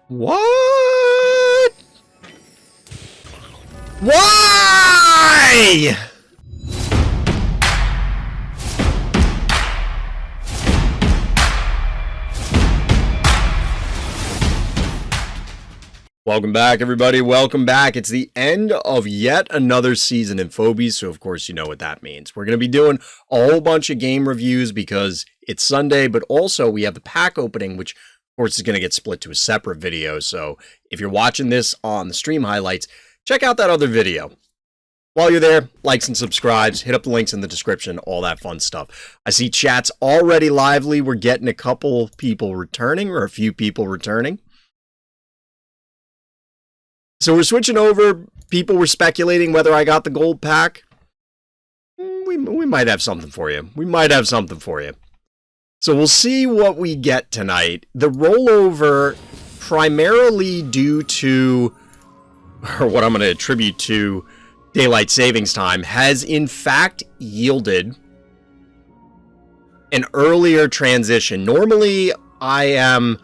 What? Why? Welcome back, everybody. Welcome back. It's the end of yet another season in Phobies, so of course you know what that means. We're going to be doing a whole bunch of game reviews because it's Sunday, but also we have the pack opening, which of course is going to get split to a separate video. So if you're watching this on the stream highlights, check out that other video. While you're there, likes and subscribes, hit up the links in the description, all that fun stuff. I see chat's already lively. We're getting a couple people returning, or a few people returning. So we're switching over. People were speculating whether I got the gold pack. We might have something for you. We might have something for you. So we'll see what we get tonight. The rollover, primarily due to, or what I'm going to attribute to, daylight savings time, has in fact yielded an earlier transition. Normally, I am...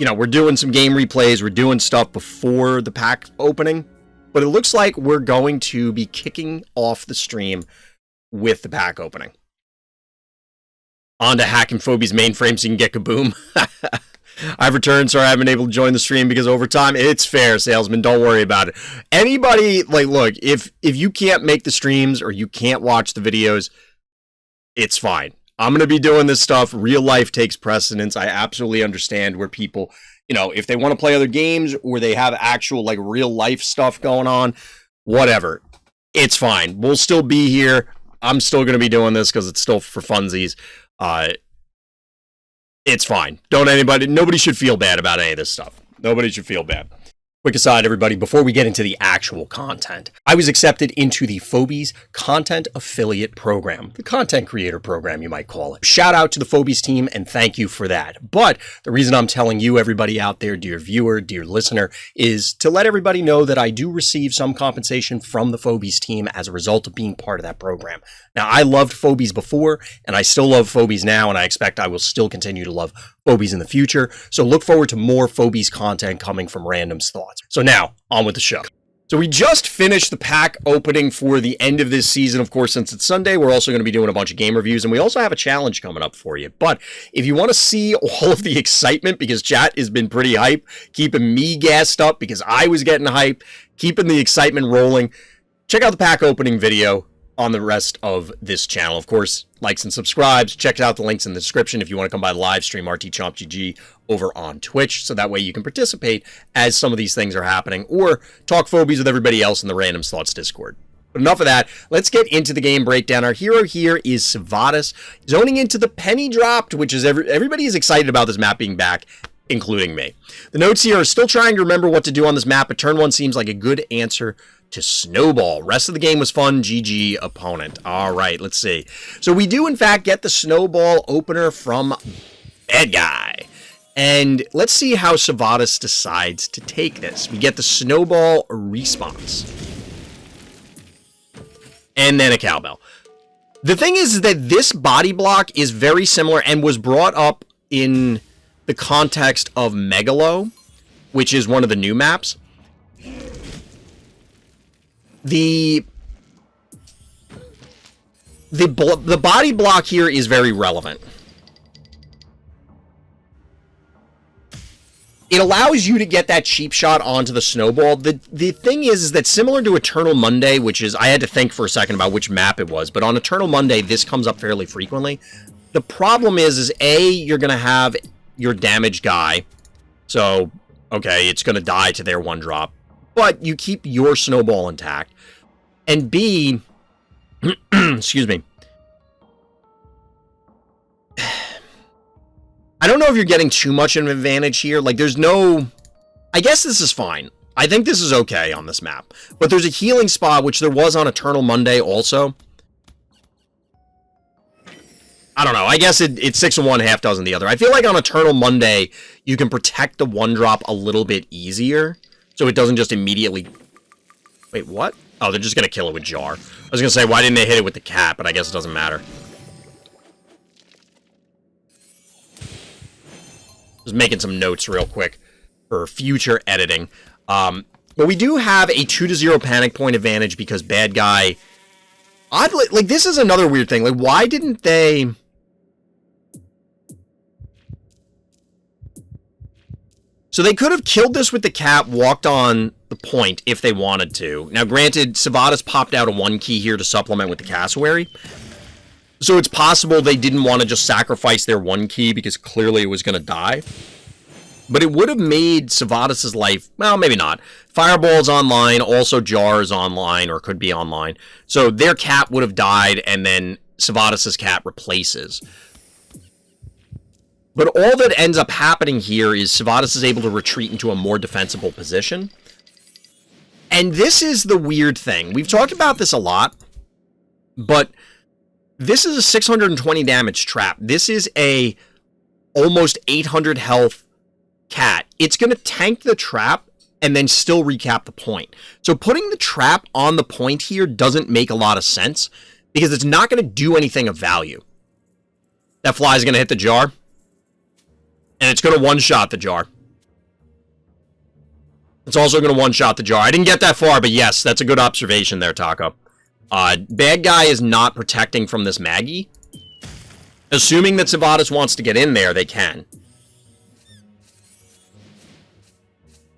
we're doing some game replays, we're doing stuff before the pack opening, but it looks like we're going to be kicking off the stream with the pack opening. On to hacking Phobies mainframe so you can get kaboom. I've returned, sorry I haven't been able to join the stream because over time, it's fair, salesman, don't worry about it. Anybody, look, if you can't make the streams or you can't watch the videos, it's fine. I'm going to be doing this stuff. Real life takes precedence. I absolutely understand where people, if they want to play other games or they have actual, real life stuff going on, whatever. It's fine. We'll still be here. I'm still going to be doing this because it's still for funsies. It's fine. Nobody should feel bad about any of this stuff. Nobody should feel bad. Quick aside, everybody, before we get into the actual content, I was accepted into the Phobies Content Affiliate Program, the content creator program, you might call it. Shout out to the Phobies team, and thank you for that. But the reason I'm telling you, everybody out there, dear viewer, dear listener, is to let everybody know that I do receive some compensation from the Phobies team as a result of being part of that program. Now, I loved Phobies before, and I still love Phobies now, and I expect I will still continue to love Phobies in the future. So look forward to more Phobies content coming from Random's Thoughts. So now, on with the show. So we just finished the pack opening for the end of this season. Of course, since it's Sunday, we're also going to be doing a bunch of game reviews, and we also have a challenge coming up for you. But if you want to see all of the excitement, because chat has been pretty hype, keeping me gassed up because I was getting hype, keeping the excitement rolling, check out the pack opening video on the rest of this channel. Of course, likes and subscribes. Check out the links in the description if you want to come by the live stream, RTChompGG, over on Twitch, so that way you can participate as some of these things are happening, or talk Phobies with everybody else in the Random Thoughts Discord. But enough of that. Let's get into the game breakdown. Our hero here is Sivadas, zoning into the Penny Dropped, which is everybody is excited about this map being back, including me. The notes here are still trying to remember what to do on this map, but turn one seems like a good answer to Snowball. Rest of the game was fun. GG opponent. All right, let's see. So we do, in fact, get the Snowball opener from Bad Guy. And let's see how Sivadas decides to take this. We get the Snowball response. And then a cowbell. The thing is that this body block is very similar and was brought up in the context of Megalo, which is one of the new maps. The body block here is very relevant. It allows you to get that cheap shot onto the Snowball. The thing is that similar to Eternal Monday, which is, I had to think for a second about which map it was, but on Eternal Monday, this comes up fairly frequently. The problem is A, you're going to have your damaged guy. So, okay, it's going to die to their one drop. But you keep your Snowball intact. And B, excuse me. I don't know if you're getting too much of an advantage here. There's no... I guess this is fine. I think this is okay on this map. But there's a healing spot, which there was on Eternal Monday also. I don't know. I guess it's 6 of one, half dozen the other. I feel like on Eternal Monday, you can protect the one drop a little bit easier. So it doesn't just immediately... Wait, what? Oh, they're just going to kill it with Jar. I was going to say, why didn't they hit it with the cat? But I guess it doesn't matter. Just making some notes real quick. for future editing. But we do have a 2-0 panic point advantage because bad guy... Oddly, like, this is another weird thing. Like, why didn't they... So they could have killed this with the cat, walked on the point if they wanted to. Now, granted, Sivadas popped out a 1 key here to supplement with the cassowary. So it's possible they didn't want to just sacrifice their 1 key because clearly it was going to die. But it would have made Sivadas' life, well, maybe not. Fireball's online, also Jar's online, or could be online. So their cat would have died, and then Sivadas' cat replaces. But all that ends up happening here is Sivadas is able to retreat into a more defensible position. And this is the weird thing. We've talked about this a lot, but this is a 620 damage trap. This is a almost 800 health cat. It's going to tank the trap and then still recap the point. So putting the trap on the point here doesn't make a lot of sense because it's not going to do anything of value. That fly is going to hit the jar. And it's going to one-shot the jar. It's also going to one-shot the jar. I didn't get that far, but yes, that's a good observation there, Taco. Bad guy is not protecting from this Maggie. Assuming that Sivadas wants to get in there, they can.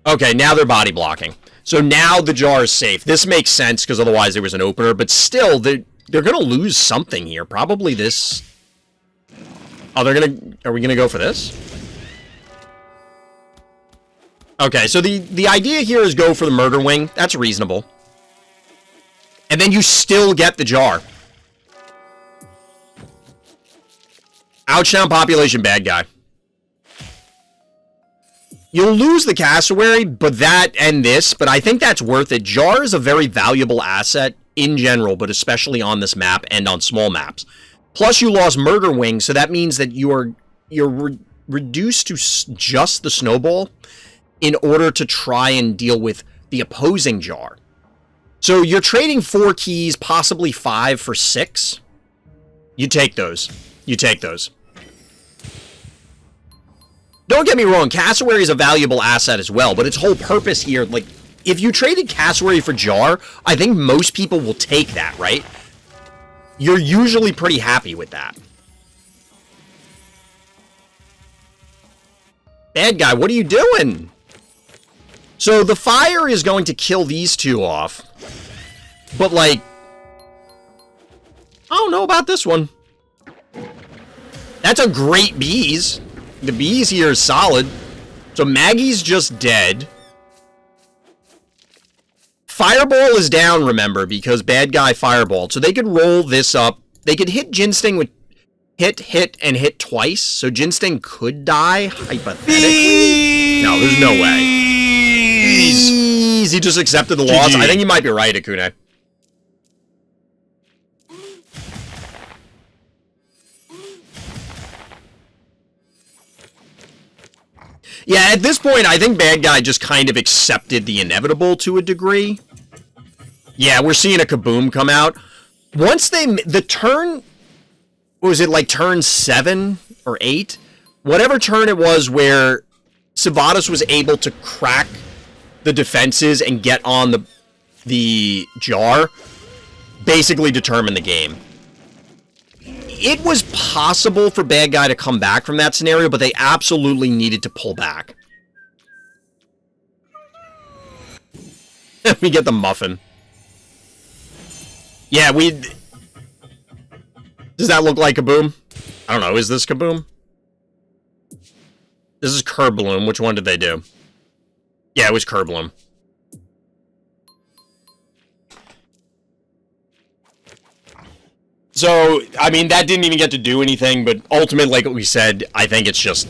Okay, now they're body blocking. So now the jar is safe. This makes sense, because otherwise there was an opener, but still, they're going to lose something here. Probably this... Oh, are we going to go for this? Okay, so the idea here is go for the murder wing. That's reasonable. And then you still get the jar. Outshine population, bad guy. You'll lose the cassowary, but that and this, but I think that's worth it. Jar is a very valuable asset in general, but especially on this map and on small maps. Plus, you lost murder wing, so that means that you're reduced to just the snowball in order to try and deal with the opposing jar. So you're trading 4 keys, possibly 5 for 6. You take those. You take those. Don't get me wrong, cassowary is a valuable asset as well, but its whole purpose here, like, if you traded cassowary for jar, I think most people will take that, right? You're usually pretty happy with that. Bad guy, what are you doing? So the fire is going to kill these two off. But, like, I don't know about this one. That's a great bees. The bees here is solid. So Maggie's just dead. Fireball is down, remember, because bad guy fireballed. So they could roll this up. They could hit Ginsting with hit, and hit twice. So Ginsting could die, hypothetically. No, there's no way. He just accepted the loss. I think you might be right, Akune. Yeah, at this point, I think bad guy just kind of accepted the inevitable to a degree. Yeah, we're seeing a kaboom come out. Once the turn, was it like turn 7 or 8? Whatever turn it was where Sivadas was able to crack the defenses and get on the jar, basically determined the game. It was possible for bad guy to come back from that scenario, but they absolutely needed to pull back. We get the muffin. Yeah, does that look like Kaboom? I don't know, is this Kaboom? This is Kerbloom. Which one did they do? Yeah, it was Kerbloom. So, I mean, that didn't even get to do anything, but ultimately, like we said, I think it's just...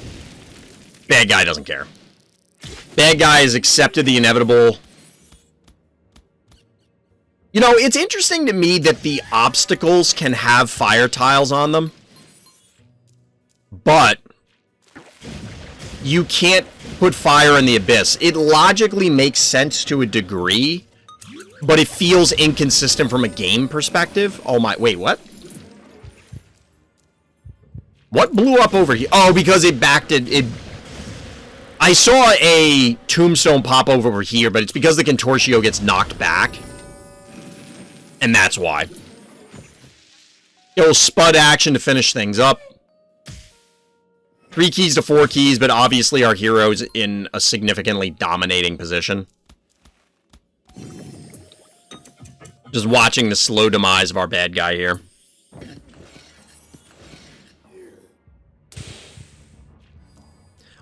Bad guy doesn't care. Bad guy has accepted the inevitable. You know, it's interesting to me that the obstacles can have fire tiles on them. But you can't put fire in the abyss. It logically makes sense to a degree, but it feels inconsistent from a game perspective. Oh my, wait, what? What blew up over here? Oh, because it backed it. I saw a tombstone pop over here, but it's because the Contortio gets knocked back. And that's why. A little spud action to finish things up. 3 keys to 4 keys, but obviously our hero's in a significantly dominating position. Just watching the slow demise of our bad guy here.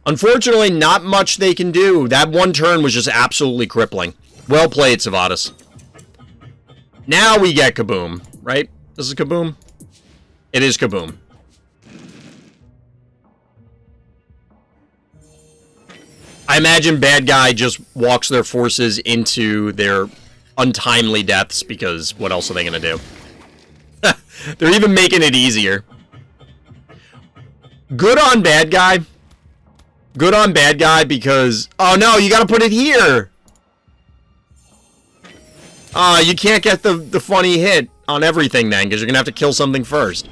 Unfortunately, not much they can do. That one turn was just absolutely crippling. Well played, Sivadas. Now we get Kaboom, right? This is Kaboom? It is Kaboom. I imagine bad guy just walks their forces into their untimely deaths, because what else are they going to do? They're even making it easier. Good on bad guy. Good on bad guy because... Oh no, you gotta put it here! You can't get the funny hit on everything then, because you're gonna have to kill something first.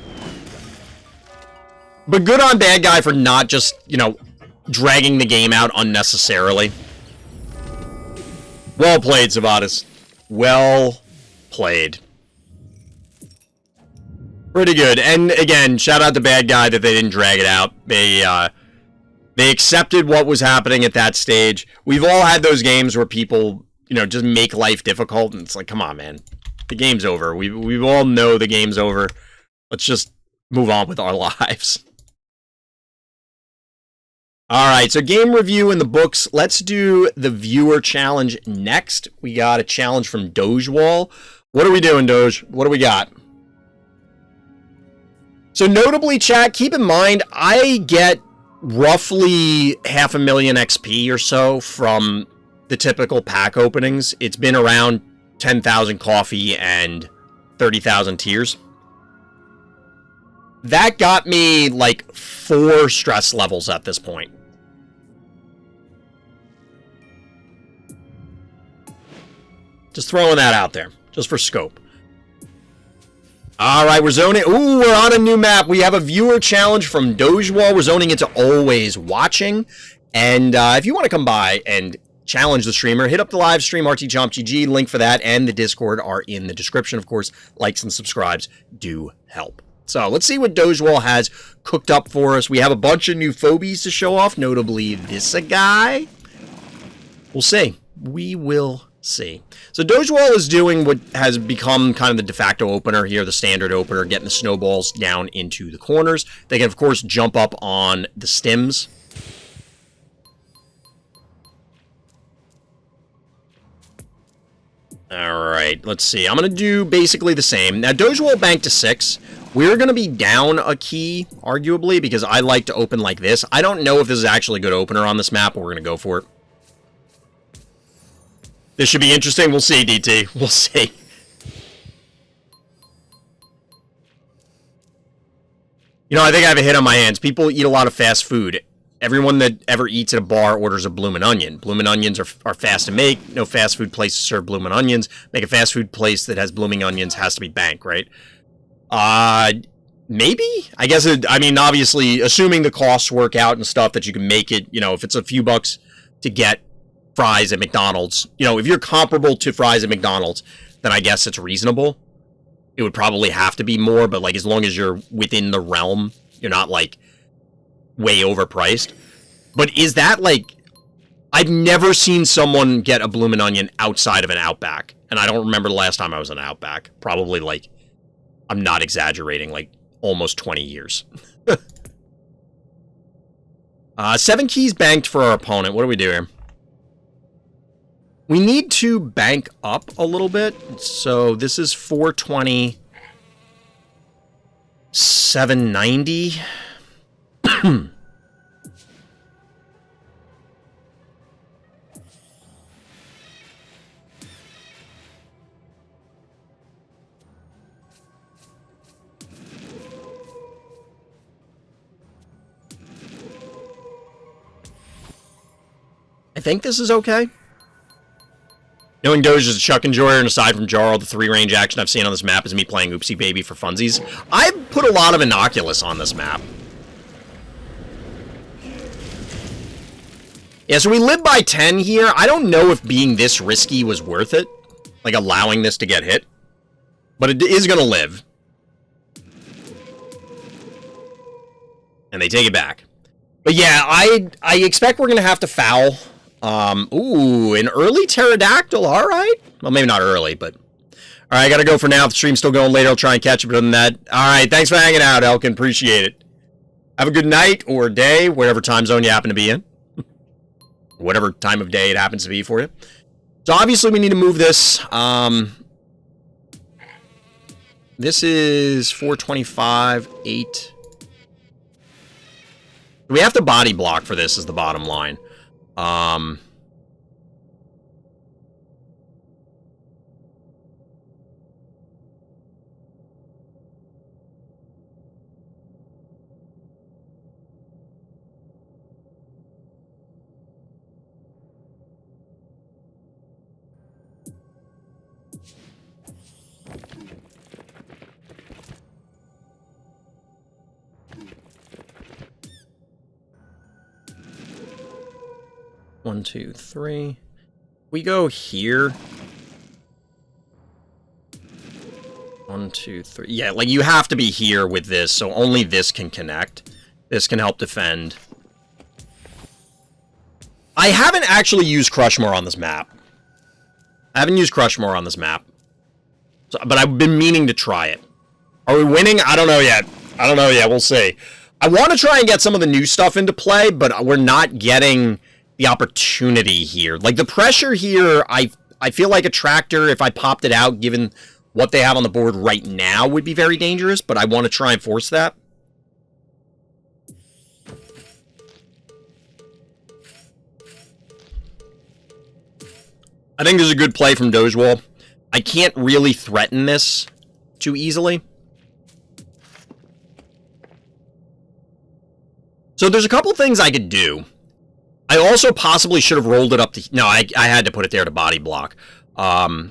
But good on bad guy for not just, you know, dragging the game out unnecessarily. Well played, Sivadas. Well played. Pretty good. And again, shout out to bad guy that they didn't drag it out. They accepted what was happening at that stage. We've all had those games where people, you know, just make life difficult, and it's like, come on, man. The game's over. We all know the game's over. Let's just move on with our lives. Alright, so game review in the books. Let's do the viewer challenge next. We got a challenge from dogewhal. What are we doing, Doge? What do we got? So notably, chat, keep in mind, I get roughly 500,000 XP or so from the typical pack openings. It's been around 10,000 coffee and 30,000 tears. That got me like 4 stress levels at this point. Just throwing that out there, just for scope. All right, we're zoning. Ooh, we're on a new map. We have a viewer challenge from dogewhal. We're zoning into always watching. And if you want to come by and challenge the streamer, hit up the live stream, RTChompGG. Link for that and the Discord are in the description. Of course, likes and subscribes do help. So let's see what dogewhal has cooked up for us. We have a bunch of new phobies to show off, notably this guy. We'll see. We will see. So dogewhal is doing what has become kind of the de facto opener here, the standard opener, getting the snowballs down into the corners. They can, of course, jump up on the stems. Alright, let's see. I'm going to do basically the same. Now, dogewhal banked to 6. We're going to be down a key, arguably, because I like to open like this. I don't know if this is actually a good opener on this map, but we're going to go for it. This should be interesting. We'll see, DT. We'll see. You know, I think I have a hit on my hands. People eat a lot of fast food. Everyone that ever eats at a bar orders a bloomin' onion. Bloomin' onions are fast to make. No fast food place to serve bloomin' onions. Make a fast food place that has blooming onions has to be bank, right? Maybe? I guess, I mean, obviously, assuming the costs work out and stuff, that you can make it, you know, if it's a few bucks to get fries at McDonald's, you know, if you're comparable to fries at McDonald's, then I guess it's reasonable. It would probably have to be more, but, like, as long as you're within the realm, you're not, like, way overpriced. But is that, like, I've never seen someone get a bloomin' onion outside of an Outback, and I don't remember the last time I was in an Outback. Probably, like, I'm not exaggerating, like, almost 20 years. 7 keys banked for our opponent. What do we do here? We need to bank up a little bit. So this is 420. 790. I think this is okay. Knowing Doge is a Chuck Enjoyer, and aside from Jarl, the 3-range action I've seen on this map is me playing Oopsie Baby for funsies. I've put a lot of Innocuous on this map. Yeah, so we live by 10 here. I don't know if being this risky was worth it. Like, allowing this to get hit. But it is going to live. And they take it back. But yeah, I expect we're going to have to foul. Ooh, an early pterodactyl. All right. Well, maybe not early, but... All right, I got to go for now. If the stream's still going later, I'll try and catch it. But other than that, all right, thanks for hanging out, Elkin. Appreciate it. Have a good night or day, whatever time zone you happen to be in. Whatever time of day it happens to be for you. So obviously we need to move this. This is 425, 8. We have to body block for this is the bottom line. 1, 2, 3. We go here. 1, 2, 3. Yeah, like you have to be here with this, so only this can connect. This can help defend. I haven't actually used Crushmore on this map. I haven't used Crushmore on this map. So, but I've been meaning to try it. Are we winning? I don't know yet. I don't know yet. We'll see. I want to try and get some of the new stuff into play, but we're not getting the opportunity here. Like, the pressure here, I feel like a tractor, if I popped it out, given what they have on the board right now, would be very dangerous, but I want to try and force that. I think this is a good play from dogewhal. I can't really threaten this too easily. So there's a couple things I could do. I also possibly should have rolled it up to... No, I had to put it there to body block. We're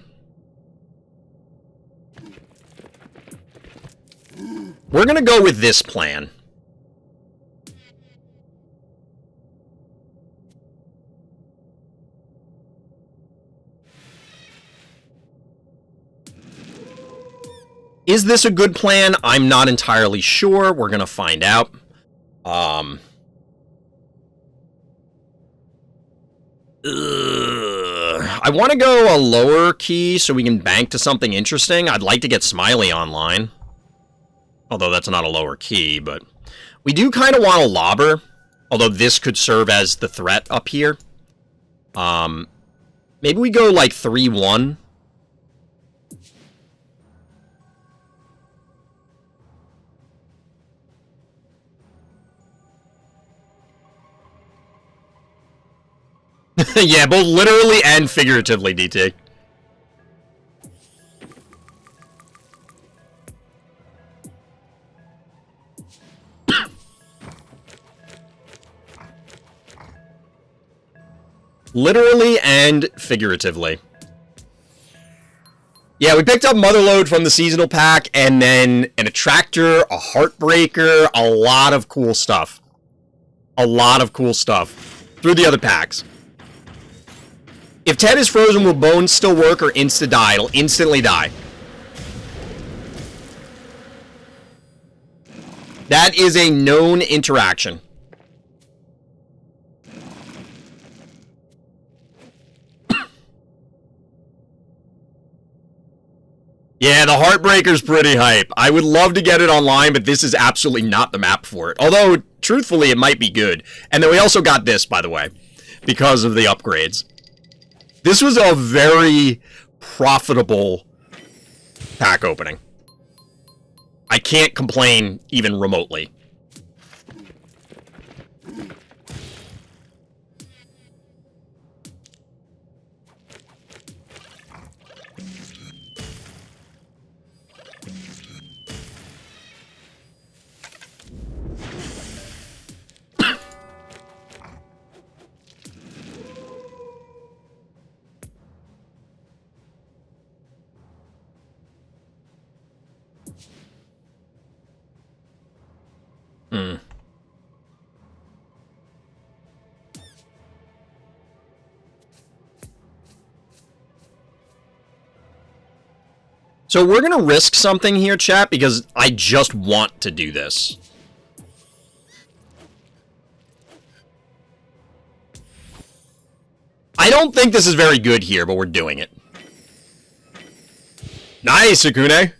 going to go with this plan. Is this a good plan? I'm not entirely sure. We're going to find out. I want to go a lower key so we can bank to something interesting. I'd like to get Smiley online. Although that's not a lower key, but... We do kind of want a lobber. Although this could serve as the threat up here. Maybe we go like 3-1. Yeah, both literally and figuratively, DT. Literally and figuratively. Yeah, we picked up Motherload from the seasonal pack, and then an Attractor, a Heartbreaker, a lot of cool stuff. A lot of cool stuff. Through the other packs. If Ted is frozen, will Bones still work or insta-die? It'll instantly die. That is a known interaction. Yeah, the Heartbreaker's pretty hype. I would love to get it online, but this is absolutely not the map for it. Although, truthfully, it might be good. And then we also got this, by the way, because of the upgrades. This was a very profitable pack opening. I can't complain even remotely. So we're going to risk something here, chat, because I just want to do this. I don't think this is very good here, but we're doing it. Nice, Akune.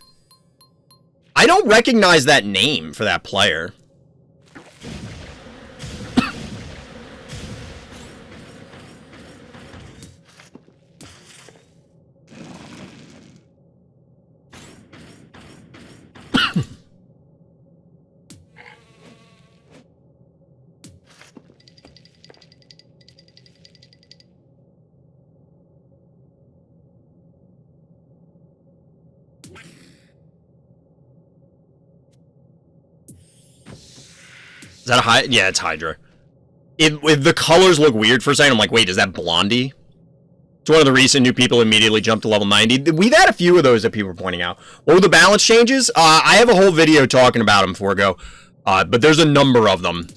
I don't recognize that name for that player. Is that a Hydra? Yeah, it's Hydra. If the colors look weird for a second, I'm like, wait, is that Blondie? It's one of the recent new people immediately jumped to level 90. We've had a few of those that people were pointing out. What were the balance changes? I have a whole video talking about them before I go. But there's a number of them.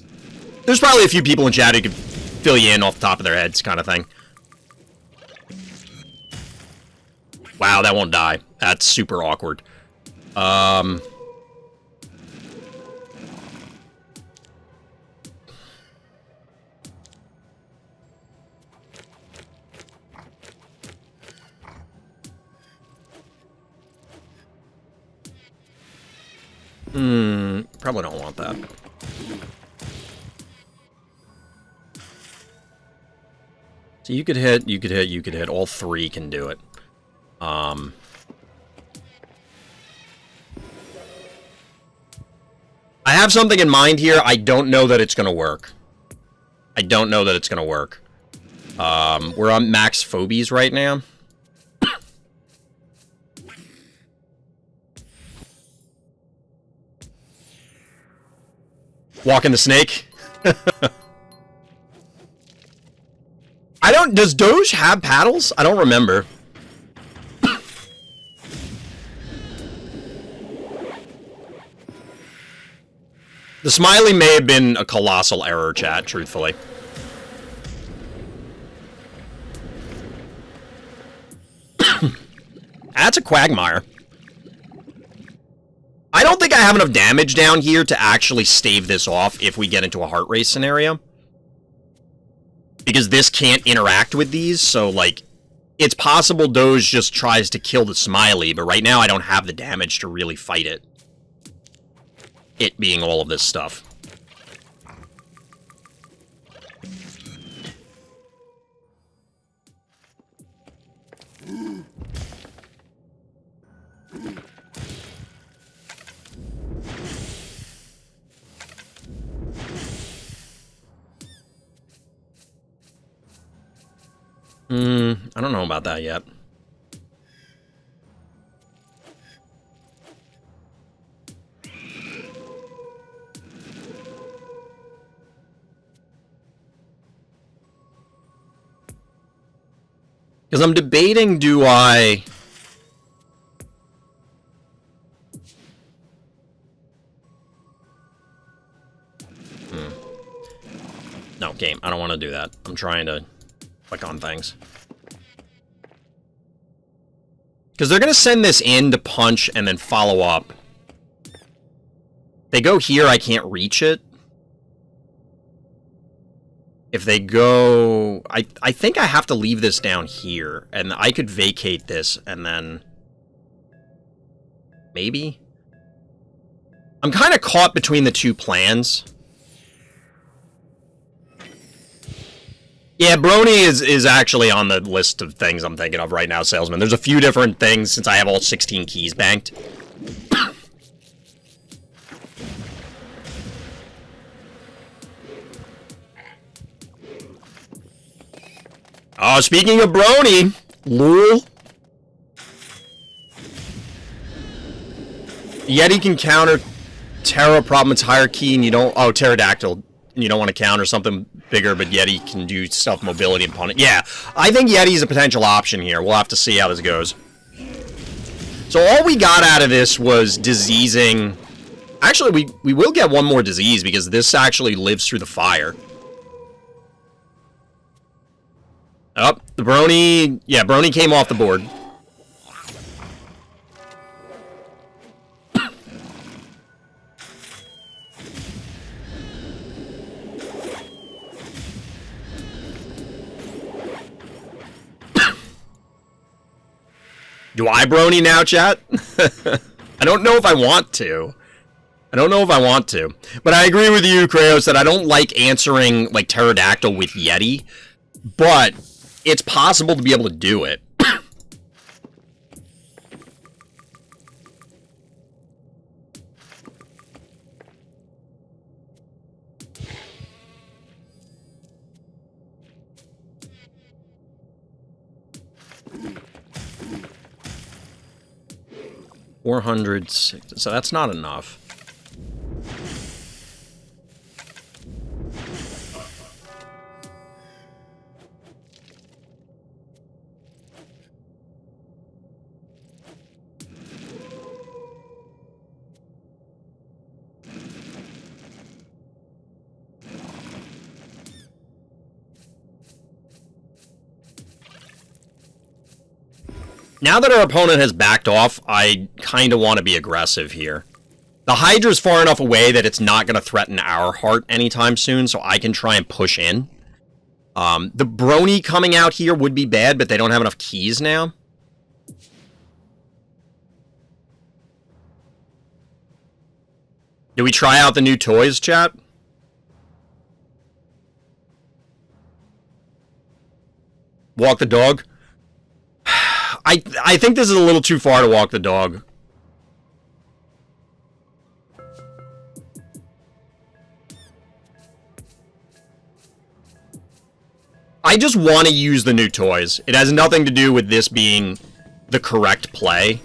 There's probably a few people in chat who could fill you in off the top of their heads, kind of thing. Wow, that won't die. That's super awkward. Probably don't want that. So you could hit, you could hit, you could hit. All three can do it. I have something in mind here. I don't know that it's going to work. I don't know that it's going to work. We're on max Phobies right now. Walking the snake. I don't... Does Doge have paddles? I don't remember. The Smiley may have been a colossal error, chat, truthfully. That's a Quagmire. I don't think I have enough damage down here to actually stave this off if we get into a heart race scenario. Because this can't interact with these, so, like, it's possible Doge just tries to kill the Smiley, but right now I don't have the damage to really fight it. It being all of this stuff. I don't know about that yet. Because I'm debating, do I... No, game. I don't want to do that. I'm trying to click on things. Because they're going to send this in to punch and then follow up. They go here, I can't reach it. If they go... I think I have to leave this down here. And I could vacate this and then... Maybe? I'm kind of caught between the two plans. Yeah, Brony is actually on the list of things I'm thinking of right now, Salesman. There's a few different things since I have all 16 keys banked. Oh, speaking of Brony, lol. Yeti can counter Terra problem, it's higher key, and you don't... Oh, Pterodactyl. You don't want to counter something bigger, but Yeti can do stuff, mobility, and opponent. Yeah, I think Yeti is a potential option here. We'll have to see how this goes. So all we got out of this was diseasing... Actually, we will get one more disease, because this actually lives through the fire. Oh, the Brony... Yeah, Brony came off the board. Do I brony now, chat? I don't know if I want to. But I agree with you, Kratosss, that I don't like answering, like, pterodactyl with Yeti. But it's possible to be able to do it. $460, so that's not enough. Now that our opponent has backed off, I kind of want to be aggressive here. The Hydra's far enough away that it's not going to threaten our heart anytime soon, so I can try and push in. The Brony coming out here would be bad, but they don't have enough keys now. Do we try out the new toys, chat? Walk the dog? I think this is a little too far to walk the dog. I just want to use the new toys. It has nothing to do with this being the correct play.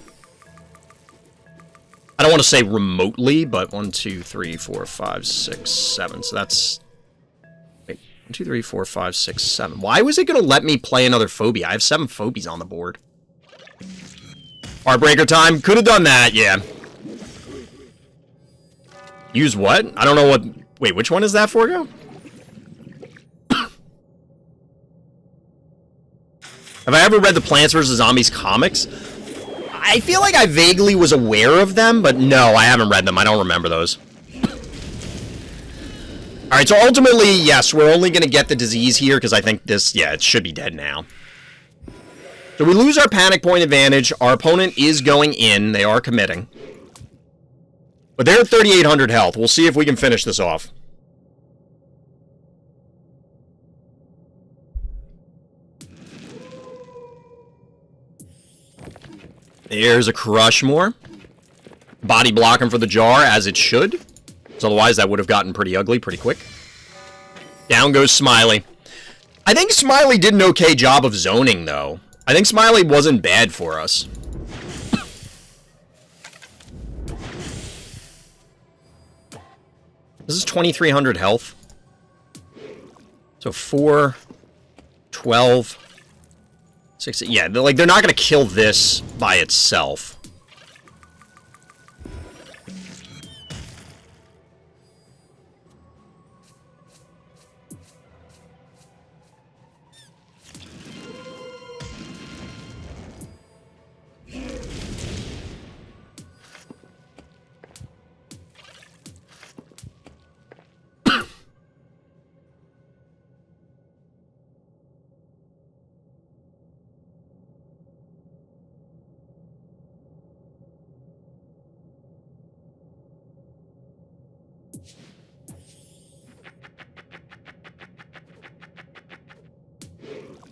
I don't want to say remotely, but 1, 2, 3, 4, 5, 6, 7. So that's... Wait, 1, 2, 3, 4, 5, 6, 7. Why was it going to let me play another Phobia? I have 7 Phobies on the board. Heartbreaker time. Could have done that, yeah. Use what? I don't know what... Wait, which one is that for, go? Have I ever read the Plants vs. Zombies comics? I feel like I vaguely was aware of them, but no, I haven't read them. I don't remember those. Alright, so ultimately, yes, we're only going to get the disease here, because I think this, yeah, it should be dead now. So we lose our panic point advantage. Our opponent is going in. They are committing. But they're at 3,800 health. We'll see if we can finish this off. There's a Crushmore. Body blocking for the jar, as it should. So otherwise, that would have gotten pretty ugly pretty quick. Down goes Smiley. I think Smiley did an okay job of zoning, though. I think Smiley wasn't bad for us. This is 2,300 health. So 4, 12... 60, yeah, they're not going to kill this by itself.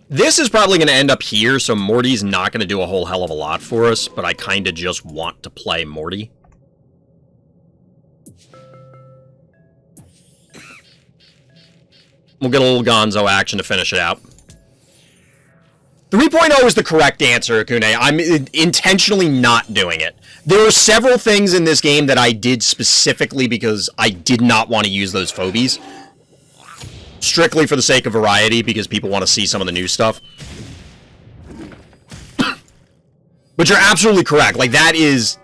This is probably going to end up here, so Morty's not going to do a whole hell of a lot for us, but I kind of just want to play Morty. We'll get a little Gonzo action to finish it out. 3.0 is the correct answer, Akune. I'm intentionally not doing it. There are several things in this game that I did specifically because I did not want to use those Phobies. Strictly for the sake of variety, because people want to see some of the new stuff. But you're absolutely correct. Like, that is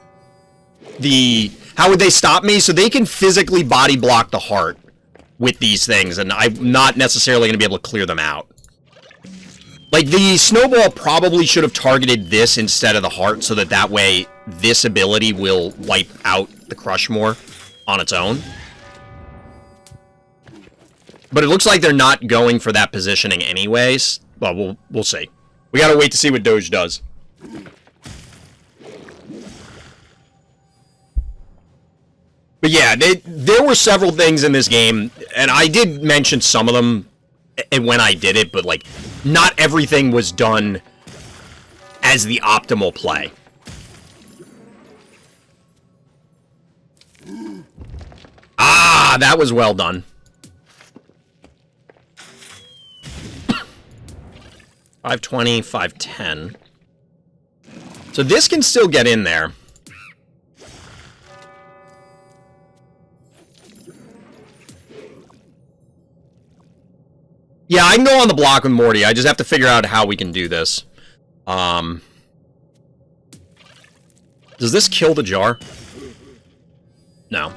the... How would they stop me? So they can physically body block the heart with these things, and I'm not necessarily going to be able to clear them out. Like, the snowball probably should have targeted this instead of the heart, so that way this ability will wipe out the Crushmore on its own. But it looks like they're not going for that positioning anyways. Well, we'll see. We gotta wait to see what Doge does. But yeah, there were several things in this game, and I did mention some of them when I did it, but, like, not everything was done as the optimal play. Ah, that was well done. 520, 510. So this can still get in there. Yeah, I can go on the block with Morty. I just have to figure out how we can do this. Does this kill the jar? No.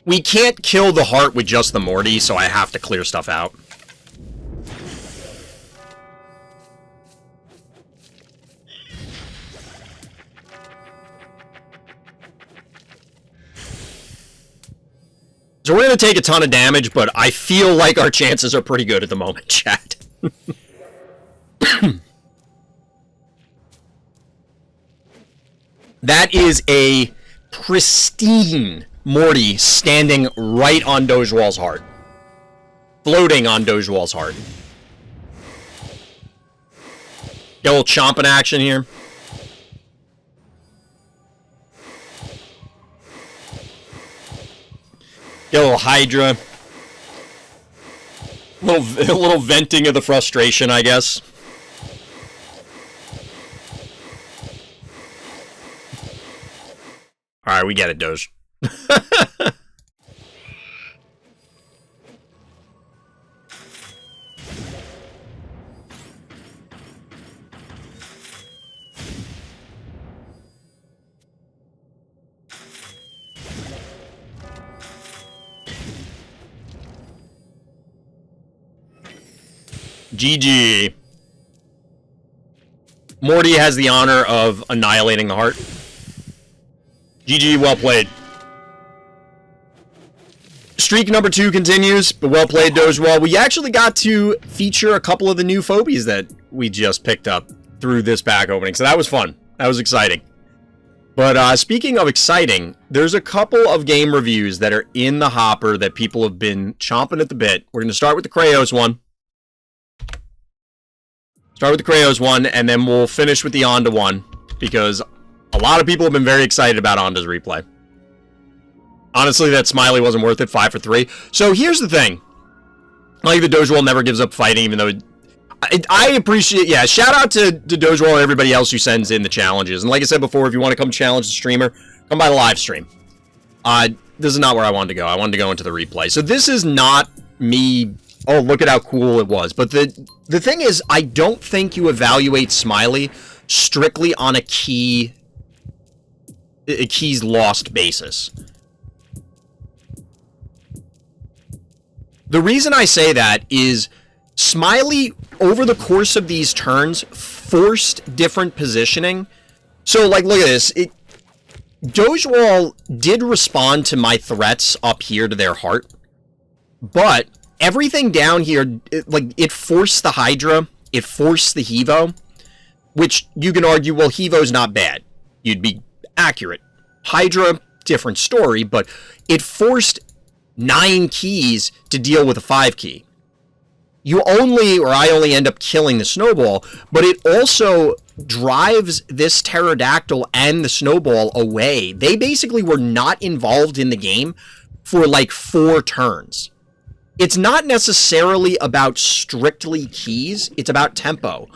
We can't kill the heart with just the Morty, so I have to clear stuff out. So we're going to take a ton of damage, but I feel like our chances are pretty good at the moment, chat. That is a pristine Morty standing right on dogewhal's heart. Floating on dogewhal's heart. Get a little chomping action here. Get a little Hydra. A little venting of the frustration, I guess. Alright, we get it, Doge. GG. Morty has the honor of annihilating the heart. GG, well played. Streak number 2 continues, but well played, dogewhal. We actually got to feature a couple of the new phobies that we just picked up through this pack opening, so that was fun. That was exciting. But speaking of exciting, there's a couple of game reviews that are in the hopper that people have been chomping at the bit. We're going to start with the Kratosss one. Start with the Kratosss one, and then we'll finish with the Onda one, because a lot of people have been very excited about Onda's replay. Honestly, that Smiley wasn't worth it. 5 for 3. So here's the thing. Like, the dogewhal never gives up fighting, even though I appreciate, yeah, shout out to dogewhal and everybody else who sends in the challenges. And like I said before, if you want to come challenge the streamer, come by the live stream. This is not where I wanted to go. I wanted to go into the replay. So this is not me, oh, look at how cool it was. But the thing is, I don't think you evaluate Smiley strictly on a keys lost basis. The reason I say that is Smiley, over the course of these turns, forced different positioning. So, like, look at this. Dogewhal did respond to my threats up here to their heart, but everything down here, it forced the Hydra, it forced the Hevo, which you can argue, well, Hevo's not bad. You'd be accurate. Hydra, different story, but it forced 9 keys to deal with a 5 key. I only end up killing the snowball, but it also drives this pterodactyl and the snowball away. They basically were not involved in the game for like 4 turns. It's not necessarily about strictly keys, it's about tempo.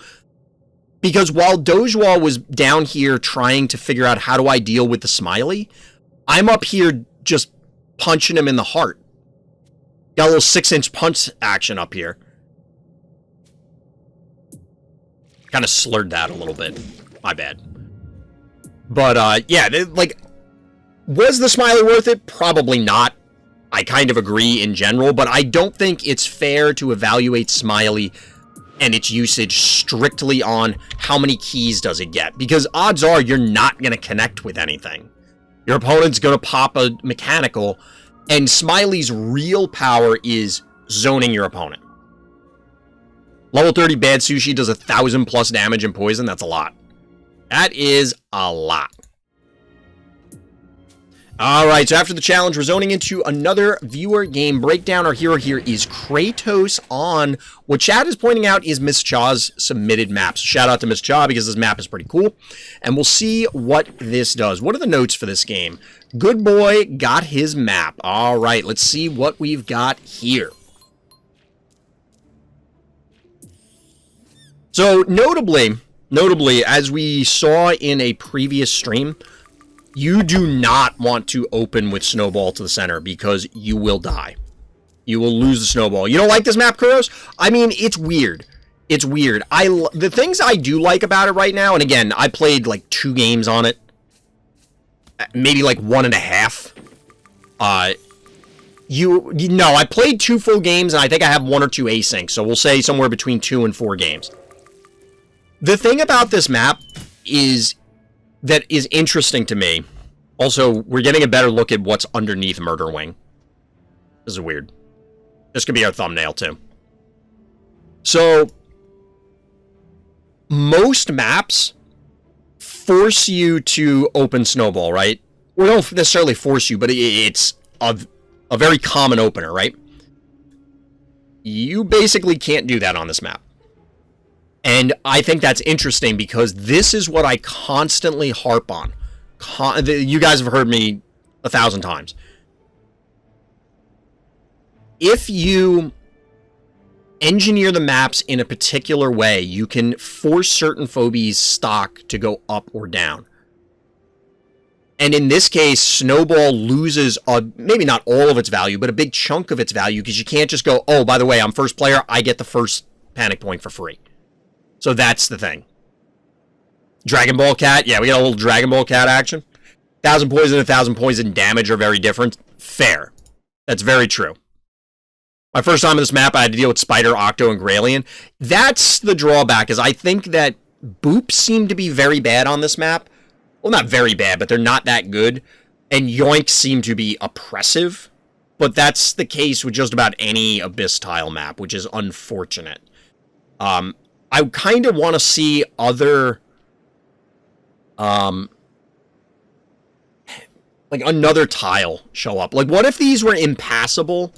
Because while dogewhal was down here trying to figure out how do I deal with the Smiley, I'm up here just punching him in the heart. Got a little 6-inch punch action up here. Kind of slurred that a little bit. My bad. But, yeah, was the Smiley worth it? Probably not. I kind of agree in general, but I don't think it's fair to evaluate Smiley and its usage strictly on how many keys does it get. Because odds are you're not going to connect with anything. Your opponent's going to pop a mechanical, and Smiley's real power is zoning your opponent. Level 30 Bad Sushi does 1,000 plus damage and poison. That's a lot. That is a lot. Alright, so after the challenge, we're zoning into another viewer game breakdown. Our hero here is Kratosss on what Chad is pointing out is Miss Chaw's submitted map. So shout out to Miss Chaw because this map is pretty cool. And we'll see what this does. What are the notes for this game? Good boy got his map. Alright, let's see what we've got here. So notably, as we saw in a previous stream, you do not want to open with Snowball to the center because you will die. You will lose the Snowball. You don't like this map, Kratosss? I mean, it's weird. It's weird. The things I do like about it right now, and again, I played like 2 games on it. Maybe like 1.5. I played 2 full games, and I think I have 1 or 2 async, so we'll say somewhere between 2 and 4 games. The thing about this map that is interesting to me. Also, we're getting a better look at what's underneath Murder Wing. This is weird. This could be our thumbnail, too. So, most maps force you to open Snowball, right? Or don't necessarily force you, but it's a very common opener, right? You basically can't do that on this map. And I think that's interesting because this is what I constantly harp on. You guys have heard me 1,000 times. If you engineer the maps in a particular way, you can force certain phobies stock to go up or down. And in this case, Snowball loses, maybe not all of its value, but a big chunk of its value because you can't just go, oh, by the way, I'm first player, I get the first panic point for free. So that's the thing. Dragon Ball Cat. Yeah, we got a little Dragon Ball Cat action. 1,000 poison and 1,000 poison damage are very different. Fair. That's very true. My first time on this map, I had to deal with Spider, Octo, and Graylien. That's the drawback, is I think that boops seem to be very bad on this map. Well, not very bad, but they're not that good. And yoinks seem to be oppressive. But that's the case with just about any Abyss tile map, which is unfortunate. I kind of want to see other, like another tile show up. Like, what if these were impassable?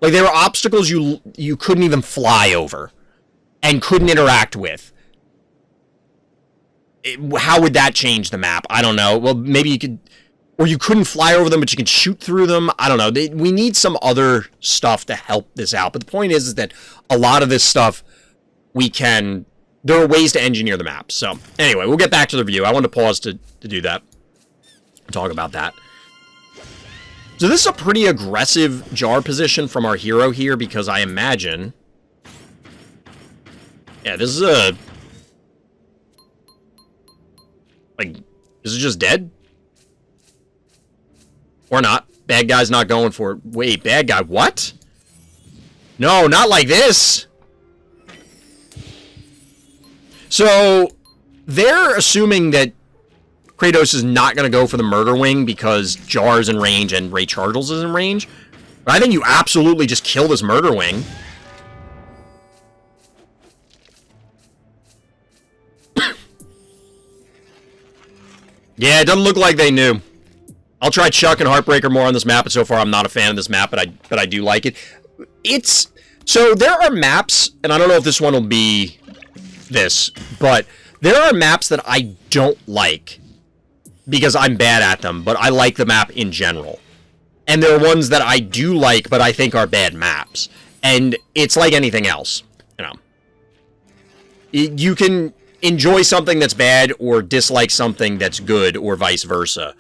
Like, they were obstacles you couldn't even fly over and couldn't interact with. How would that change the map? I don't know. Well, maybe you could, or you couldn't fly over them, but you could shoot through them. I don't know. We need some other stuff to help this out. But the point is that a lot of this stuff, there are ways to engineer the map. So, anyway, we'll get back to the review. I wanted to pause to do that. Talk about that. So this is a pretty aggressive jar position from our hero here, because I imagine... Yeah, this is a... Like, is it just dead? Or not? Bad guy's not going for it. Wait, bad guy, what? No, not like this! So, they're assuming that Kratosss is not going to go for the Murder Wing because Jar's in range and Ray Chargles is in range. But I think you absolutely just kill this Murder Wing. Yeah, it doesn't look like they knew. I'll try Chuck and Heartbreaker more on this map, but so far I'm not a fan of this map, but I do like it. So there are maps, and I don't know if this one will be this, but there are maps that I don't like because I'm bad at them, but I like the map in general. And there are ones that I do like, but I think are bad maps. And it's like anything else, you know. You can enjoy something that's bad or dislike something that's good, or vice versa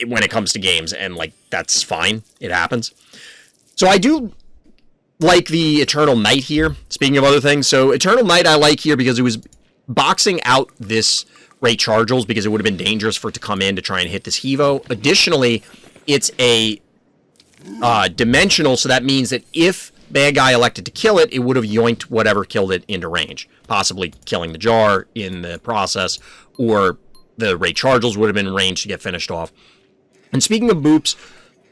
when it comes to games, and like that's fine. It happens. So I do like the Eternal Night here, speaking of other things. So Eternal Night I like here because it was boxing out this Ray Chargles because it would have been dangerous for it to come in to try and hit this Hevo. Additionally, it's a dimensional, so that means that if bad guy elected to kill it, it would have yoinked whatever killed it into range, possibly killing the jar in the process, or the Ray Chargels would have been in range to get finished off. And speaking of boops,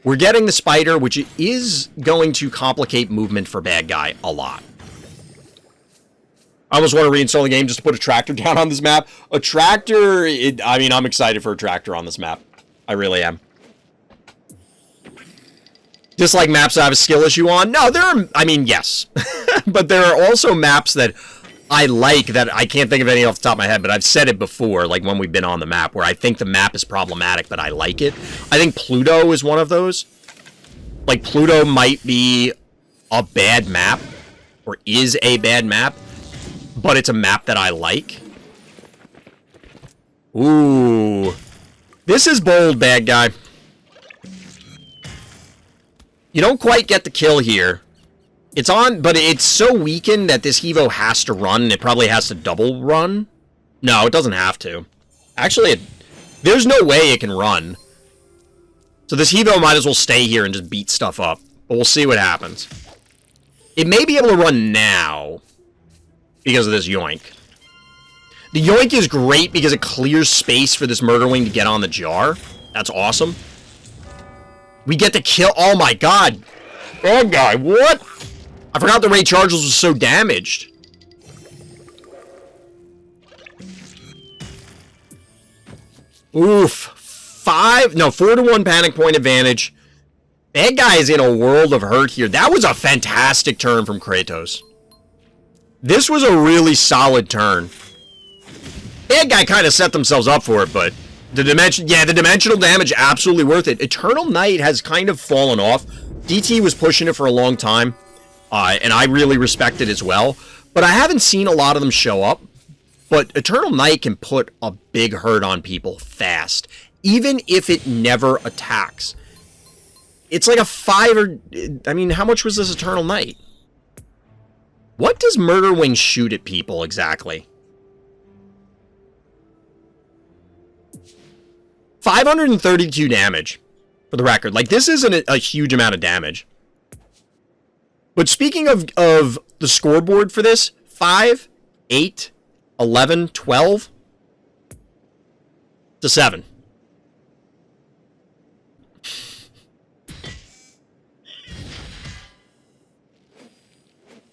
we're getting the spider, which is going to complicate movement for bad guy a lot. I almost want to reinstall the game just to put a tractor down on this map. A tractor, I mean, I'm excited for a tractor on this map. I really am. Just like maps I have a skill issue on. No, there are, I mean, yes. But there are also maps that I like that I can't think of any off the top of my head, but I've said it before, like when we've been on the map, where I think the map is problematic, but I like it. I think Pluto is one of those. Like, Pluto might be a bad map, or is a bad map, but it's a map that I like. Ooh. This is bold, bad guy. You don't quite get the kill here. It's on, but it's so weakened that this Evo has to run, and it probably has to double run. No, it doesn't have to. Actually, there's no way it can run. So this Evo might as well stay here and just beat stuff up. But we'll see what happens. It may be able to run now because of this yoink. The yoink is great because it clears space for this murder wing to get on the jar. That's awesome. We get the kill. Oh my god. Oh guy, what? I forgot the Ray Chargels was so damaged. Oof. 4 to 1 panic point advantage. Bad guy is in a world of hurt here. That was a fantastic turn from Kratosss. This was a really solid turn. Bad guy kind of set themselves up for it, but the dimensional damage, absolutely worth it. Eternal Night has kind of fallen off. DT was pushing it for a long time, and I really respect it as well. But I haven't seen a lot of them show up. But Eternal Night can put a big hurt on people fast, even if it never attacks. It's like a 5 or... I mean, how much was this Eternal Night? What does Murder Wing shoot at people exactly? 532 damage, for the record. Like, this isn't a huge amount of damage. But speaking of the scoreboard for this, 5, 8, 11, 12 to 7.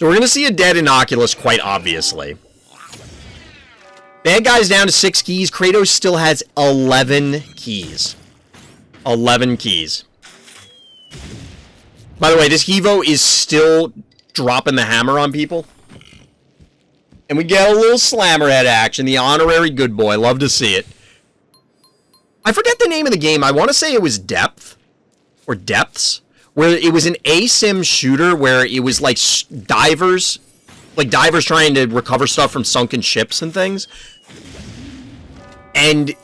So we're going to see a dead Inoculus, quite obviously. Bad guy's down to 6 keys. Kratosss still has 11 keys. 11 keys. By the way, this Evo is still dropping the hammer on people. And we get a little slammerhead action. The honorary good boy. Love to see it. I forget the name of the game. I want to say it was Depth. Or Depths. Where it was an ASIM shooter where it was like divers. Like divers trying to recover stuff from sunken ships and things. And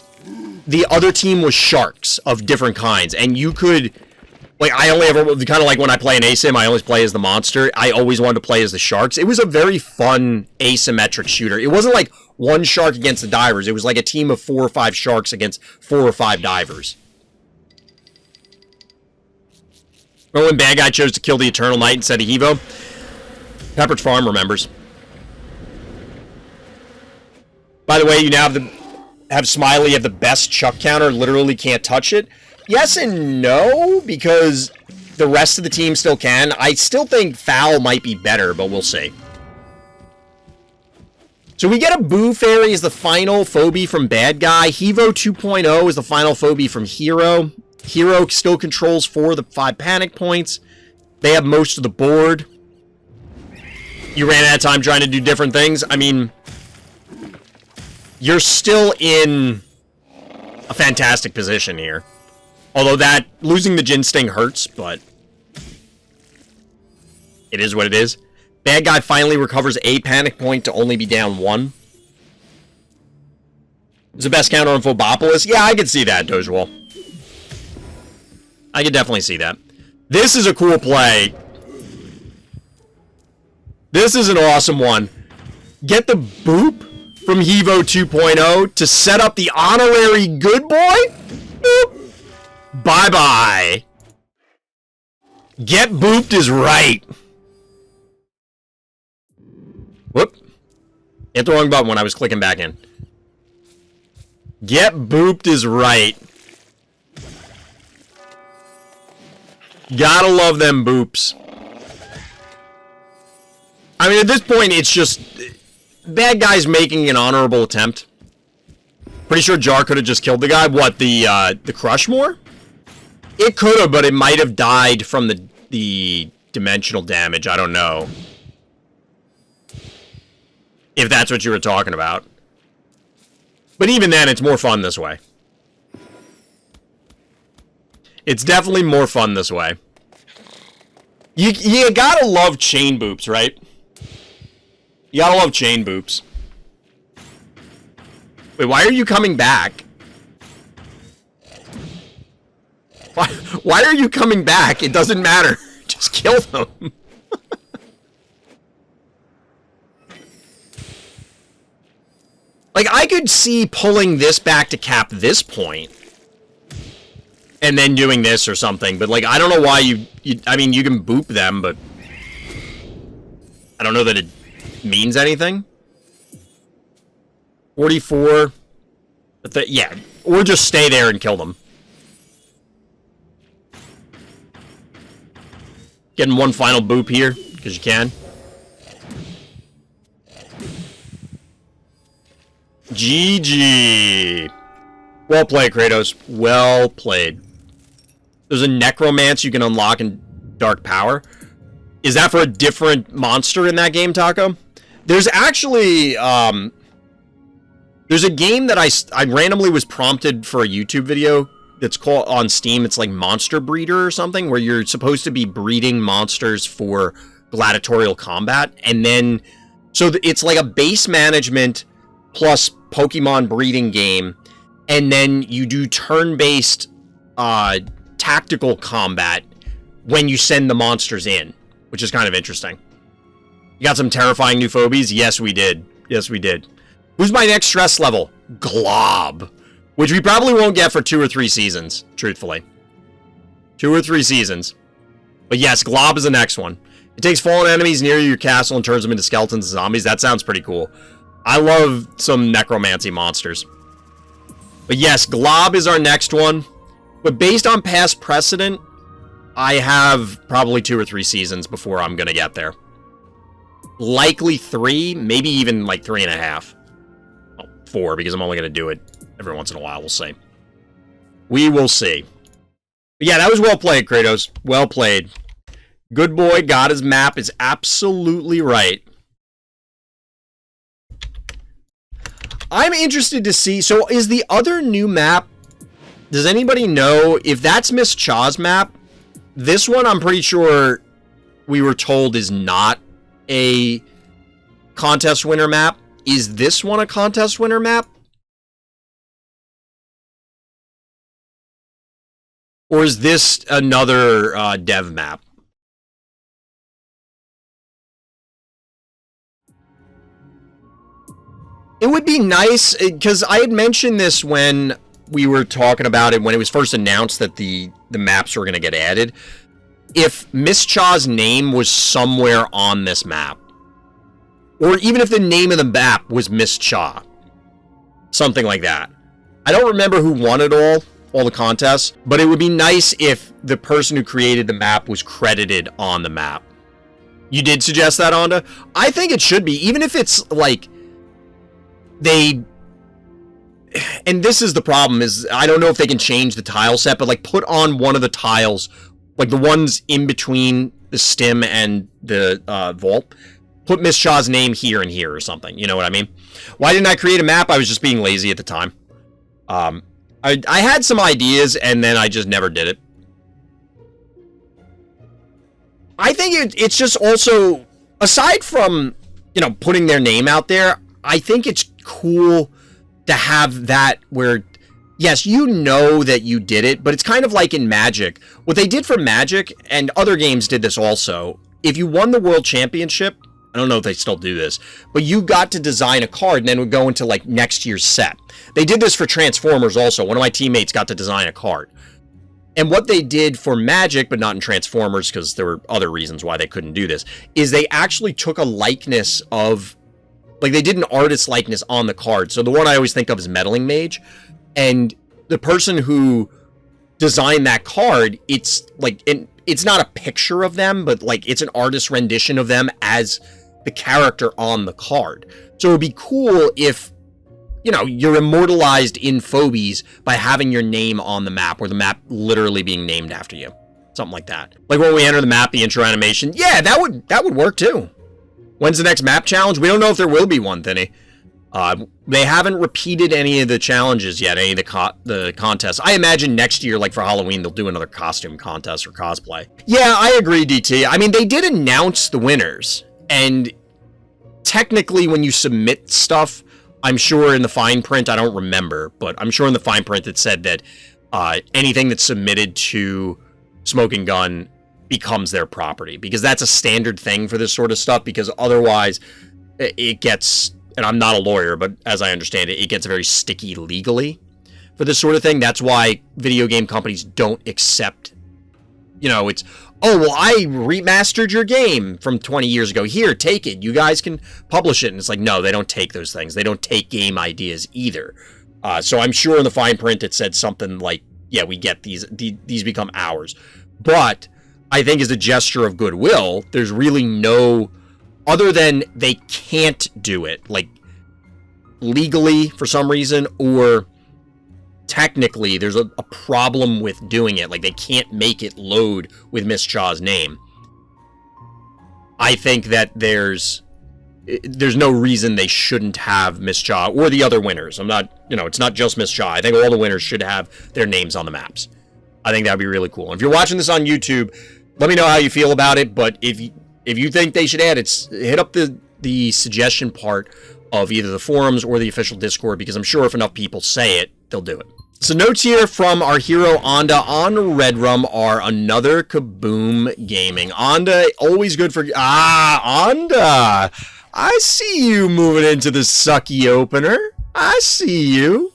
the other team was sharks of different kinds. And you could... Like, I only ever... Kind of like when I play an ASIM, I always play as the monster. I always wanted to play as the sharks. It was a very fun asymmetric shooter. It wasn't like one shark against the divers. It was like a team of 4 or 5 sharks against 4 or 5 divers. Remember when Bad Guy chose to kill the Eternal Night instead of Evo? Pepperidge Farm remembers. By the way, you now have Smiley have the best chuck counter, literally can't touch it. Yes and no, because the rest of the team still can. I still think Foul might be better, but we'll see. So we get a Boo Fairy as the final Phobie from Bad Guy. Hevo 2.0 is the final Phobie from Hero. Hero still controls 4 of the 5 panic points. They have most of the board. You ran out of time trying to do different things. I mean, you're still in a fantastic position here. Although that, losing the Jin Sting hurts, but it is what it is. Bad Guy finally recovers a panic point to only be down 1. Is the best counter on Phobopolis? Yeah, I can see that, dogewhal. I can definitely see that. This is a cool play. This is an awesome one. Get the boop from Hevo 2.0 to set up the honorary good boy. Boop. Bye-bye. Get booped is right. Whoop. Hit the wrong button when I was clicking back in. Get booped is right. Gotta love them boops. I mean, at this point, it's just bad guys making an honorable attempt. Pretty sure Jar could have just killed the guy. What, the Crushmore? It could have, but it might have died from the dimensional damage. I don't know. If that's what you were talking about. But even then, it's more fun this way. It's definitely more fun this way. You gotta love chain boops, right? You gotta love chain boops. Wait, why are you coming back? Why are you coming back? It doesn't matter. Just kill them. Like, I could see pulling this back to cap this point. And then doing this or something. But, like, I don't know why you I mean, you can boop them, but I don't know that it means anything. 44. Yeah. Or just stay there and kill them. Getting one final boop here, because you can. GG. Well played, Kratosss. Well played. There's a necromance you can unlock in Dark Power. Is that for a different monster in that game, Taco? There's actually, there's a game that I randomly was prompted for a YouTube video that's called on Steam. It's like Monster Breeder or something, where you're supposed to be breeding monsters for gladiatorial combat. And then, so it's like a base management plus Pokemon breeding game. And then you do turn-based, tactical combat when you send the monsters in, which is kind of interesting. You got some terrifying new phobies? Yes, we did. Yes, we did. Who's my next stress level? Glob. Which we probably won't get for 2 or 3 seasons, truthfully. 2 or 3 seasons. But yes, Glob is the next one. It takes fallen enemies near your castle and turns them into skeletons and zombies. That sounds pretty cool. I love some necromancy monsters. But yes, Glob is our next one. But based on past precedent, I have probably 2 or 3 seasons before I'm going to get there. Likely 3, maybe even like 3.5. Well, 4, because I'm only going to do it every once in a while. We'll see. We will see. But yeah, that was well played, Kratosss. Well played. Good boy got his map is absolutely right. I'm interested to see, so is the other new map, does anybody know if that's Miss Cha's map? This one I'm pretty sure we were told is not a contest winner map. Is this one a contest winner map? Or is this another dev map? It would be nice, because I had mentioned this when we were talking about it, when it was first announced that the maps were going to get added. If Miss Cha's name was somewhere on this map, or even if the name of the map was Miss Cha, something like that. I don't remember who won it all the contests, but it would be nice if the person who created the map was credited on the map. You did suggest that, Onda? I think it should be, even if it's like and this is the problem, is I don't know if they can change the tile set, but like put on one of the tiles, like the ones in between the stem and the vault, put Miss Cha's name here and here or something, you know what I mean? Why didn't I create a map? I was just being lazy at the time. I had some ideas and then I just never did it. I think it's just also, aside from, you know, putting their name out there, I think it's cool to have that where, yes, you know that you did it, but it's kind of like in Magic. What they did for Magic, and other games did this also, if you won the World Championship, I don't know if they still do this, but you got to design a card and then it would go into like next year's set. They did this for Transformers also. One of my teammates got to design a card. And what they did for Magic, but not in Transformers, because there were other reasons why they couldn't do this, is they actually took a likeness of, like, they did an artist likeness on the card. So the one I always think of is Meddling Mage. And the person who designed that card, it's like, it's not a picture of them, but like it's an artist rendition of them as the character on the card. So it would be cool if, you know, you're immortalized in Phobies by having your name on the map, or the map literally being named after you. Something like that. Like when we enter the map, the intro animation. Yeah, that would work too. When's the next map challenge? We don't know if there will be one, Thinny. They haven't repeated any of the challenges yet, any of the contests. I imagine next year, like for Halloween, they'll do another costume contest or cosplay. Yeah, I agree, DT. I mean, they did announce the winners, and technically when you submit stuff, I'm sure in the fine print, I don't remember, but I'm sure in the fine print it said that anything that's submitted to Smoking Gun becomes their property, because that's a standard thing for this sort of stuff, because otherwise it gets, and I'm not a lawyer, but as I understand it, it gets very sticky legally for this sort of thing. That's why video game companies don't accept, you know, it's, oh, well, I remastered your game from 20 years ago. Here, take it. You guys can publish it. And it's like, no, they don't take those things. They don't take game ideas either. So I'm sure in the fine print it said something like, yeah, we get these become ours. But I think as a gesture of goodwill, there's really no, other than they can't do it, like legally for some reason, or technically there's a problem with doing it, like they can't make it load with Miss Cha's name. I think that there's no reason they shouldn't have Miss Cha or the other winners. I'm not, you know, it's not just Miss Cha. I think all the winners should have their names on the maps. I think that'd be really cool. And if you're watching this on YouTube, let me know how you feel about it. But if you think they should add it, hit up the suggestion part of either the forums or the official Discord, because I'm sure if enough people say it, they'll do it. So notes here from our hero Onda on Redrum are another Kaboom Gaming. Onda, always good for... Onda! I see you moving into the sucky opener. I see you.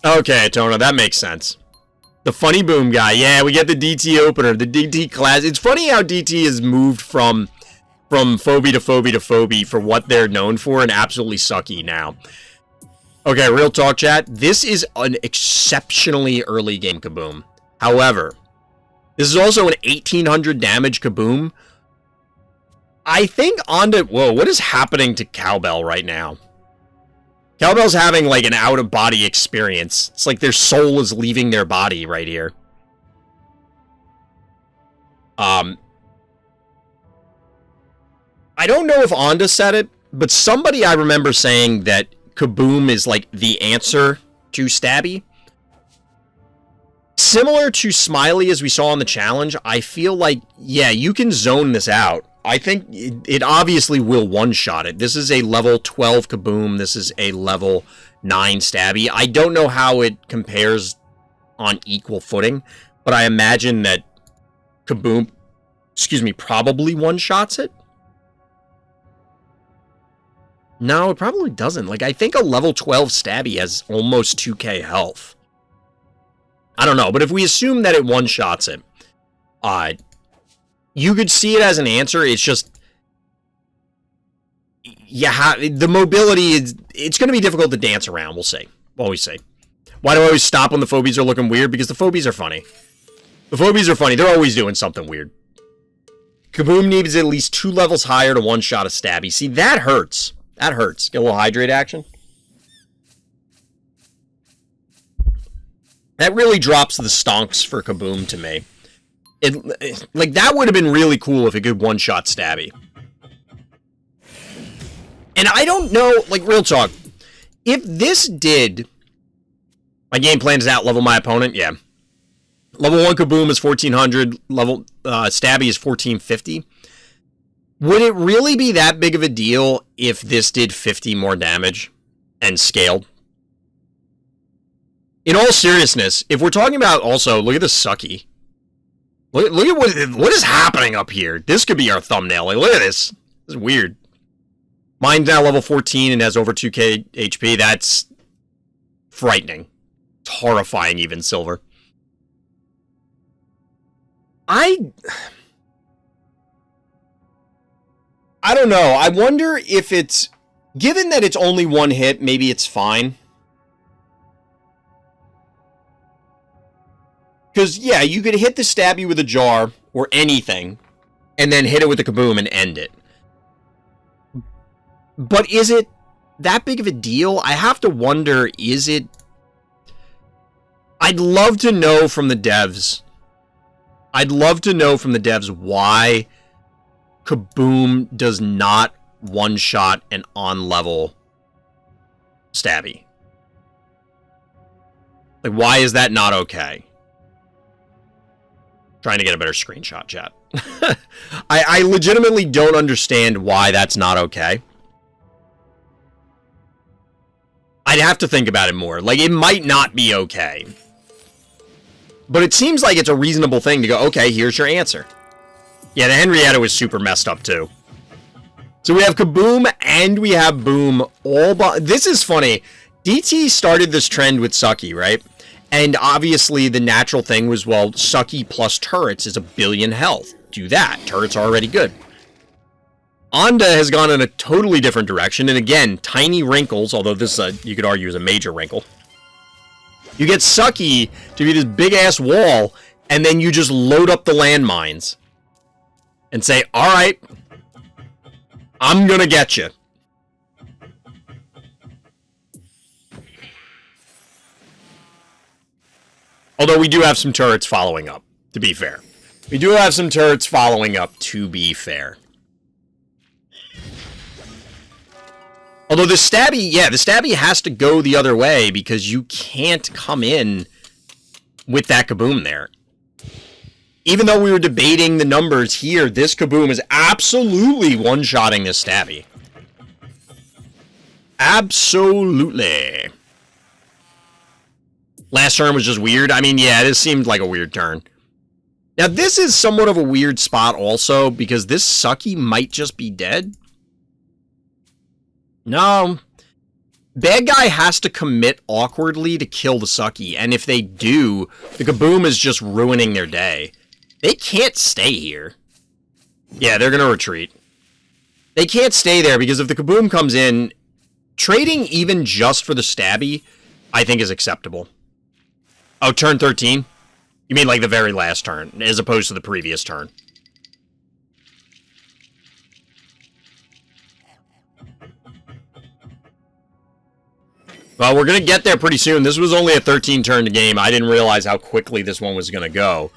Okay, Tono, that makes sense. The funny boom guy. Yeah, we get the DT opener, the DT class. It's funny how DT has moved from Phobie to Phobie to Phobie for what they're known for, and absolutely sucky now. Okay, real talk, chat. This is an exceptionally early game Kaboom. However, this is also an 1800 damage Kaboom. I think Onda... Whoa, what is happening to Cowbell right now? Cowbell's having, like, an out-of-body experience. It's like their soul is leaving their body right here. I don't know if Onda said it, but somebody I remember saying that Kaboom is, like, the answer to Stabby. Similar to Smiley, as we saw in the challenge, I feel like, yeah, you can zone this out. I think it obviously will one-shot it. This is a level 12 Kaboom. This is a level 9 Stabby. I don't know how it compares on equal footing, but I imagine that Kaboom, probably one-shots it. No, it probably doesn't. Like, I think a level 12 Stabby has almost 2k health. I don't know, but if we assume that it one-shots it, you could see it as an answer. It's just, yeah, the mobility is, it's going to be difficult to dance around. We'll see. Always see. Why do I always stop when the Phobies are looking weird? Because the Phobies are funny. The Phobies are funny. They're always doing something weird. Kaboom needs at least 2 levels higher to one-shot a Stabby. See, that hurts. That hurts. Get a little hydrate action. That really drops the stonks for Kaboom to me. Like, that would have been really cool if it could one-shot Stabby. And I don't know, like, real talk. If this did... My game plan is out-level my opponent, yeah. Level 1 Kaboom is 1400, level Stabby is 1450. Would it really be that big of a deal if this did 50 more damage and scaled? In all seriousness, if we're talking about also, look at this sucky. Look at what is happening up here. This could be our thumbnail. Like, look at this. This is weird. Mine's now level 14 and has over 2k HP. That's frightening. It's horrifying, even, Silver. I don't know. I wonder if it's... Given that it's only one hit, maybe it's fine. Because, yeah, you could hit the stabby with a jar or anything, and then hit it with a kaboom and end it. But is it that big of a deal? I have to wonder, is it... I'd love to know from the devs. I'd love to know from the devs why kaboom does not one-shot an on-level stabby. Like, why is that not okay? Trying to get a better screenshot, chat. I legitimately don't understand why that's not okay. I'd have to think about it more. Like, it might not be okay. But it seems like it's a reasonable thing to go, okay, here's your answer. Yeah, the Henrietta was super messed up, too. So we have kaboom and we have boom all this is funny. DT started this trend with Sucky, right? And obviously the natural thing was, well, Sucky plus turrets is 1 billion health. Do that. Turrets are already good. Onda has gone in a totally different direction. And again, tiny wrinkles, although this you could argue is a major wrinkle. You get Sucky to be this big-ass wall, and then you just load up the landmines. And say, alright, I'm gonna get you. Although we do have some turrets following up, to be fair. We do have some turrets following up, to be fair. Although the stabby, yeah, the stabby has to go the other way because you can't come in with that kaboom there. Even though we were debating the numbers here, this kaboom is absolutely one-shotting this stabby. Absolutely. Last turn was just weird. I mean, yeah, this seemed like a weird turn. Now, this is somewhat of a weird spot also, because this Sucky might just be dead. No. Bad guy has to commit awkwardly to kill the Sucky, and if they do, the kaboom is just ruining their day. They can't stay here. Yeah, they're gonna retreat. They can't stay there, because if the kaboom comes in, trading even just for the stabby, I think is acceptable. Oh, turn 13? You mean like the very last turn, as opposed to the previous turn. Well, we're going to get there pretty soon. This was only a 13-turn game. I didn't realize how quickly this one was going to go.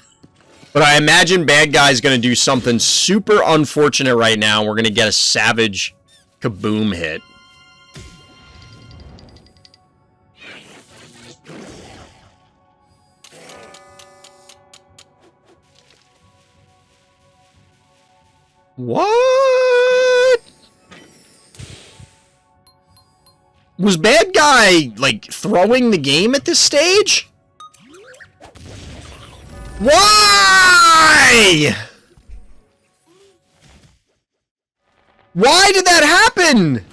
But I imagine bad guy's going to do something super unfortunate right now. We're going to get a savage kaboom hit. What? Was bad guy, like, throwing the game at this stage? Why? Why did that happen?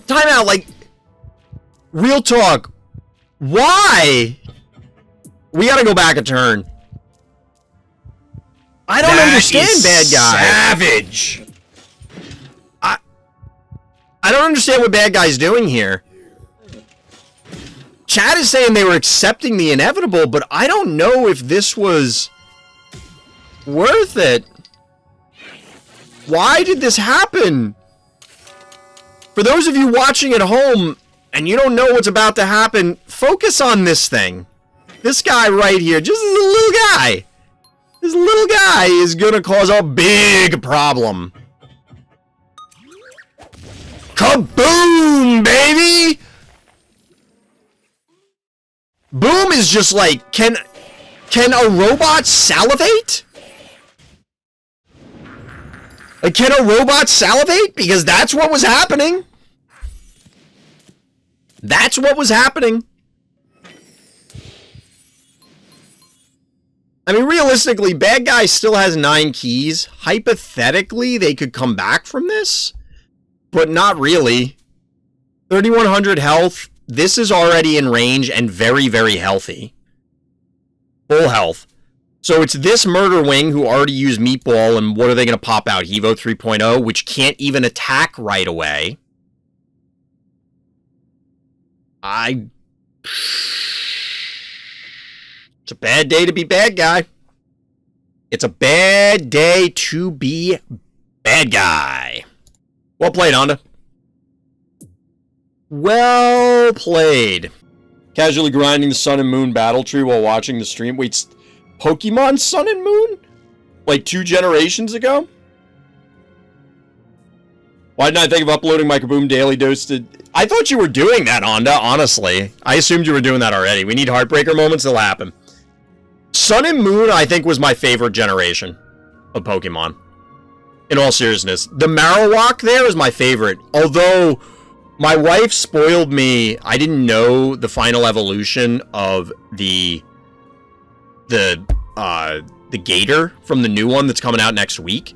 Time out, like, real talk. Why? We gotta go back a turn. I don't understand bad guy. Savage. I don't understand what bad guy's doing here. Chat is saying they were accepting the inevitable, but I don't know if this was worth it. Why did this happen? For those of you watching at home and you don't know what's about to happen, focus on this thing. This guy right here, just as a little guy. This little guy is gonna cause a big problem. Kaboom, baby! Boom is just like, can a robot salivate? Like, can a robot salivate? Because that's what was happening. That's what was happening. I mean, realistically, bad guy still has 9 keys. Hypothetically, they could come back from this. But not really. 3,100 health. This is already in range and very, very healthy. Full health. So it's this Murder Wing who already used Meatball, and what are they going to pop out? Hevo 3.0, which can't even attack right away. It's a bad day to be bad guy. It's a bad day to be bad guy. Well played, Honda. Well played. Casually grinding the Sun and Moon battle tree while watching the stream. Wait, Pokemon Sun and Moon? Like 2 generations ago? Why didn't I think of uploading my Kaboom Daily Dose to... I thought you were doing that, Honda, honestly. I assumed you were doing that already. We need Heartbreaker moments, they'll happen. Sun and Moon, I think, was my favorite generation of Pokemon. In all seriousness. The Marowak there is my favorite. Although, my wife spoiled me. I didn't know the final evolution of the Gator from the new one that's coming out next week.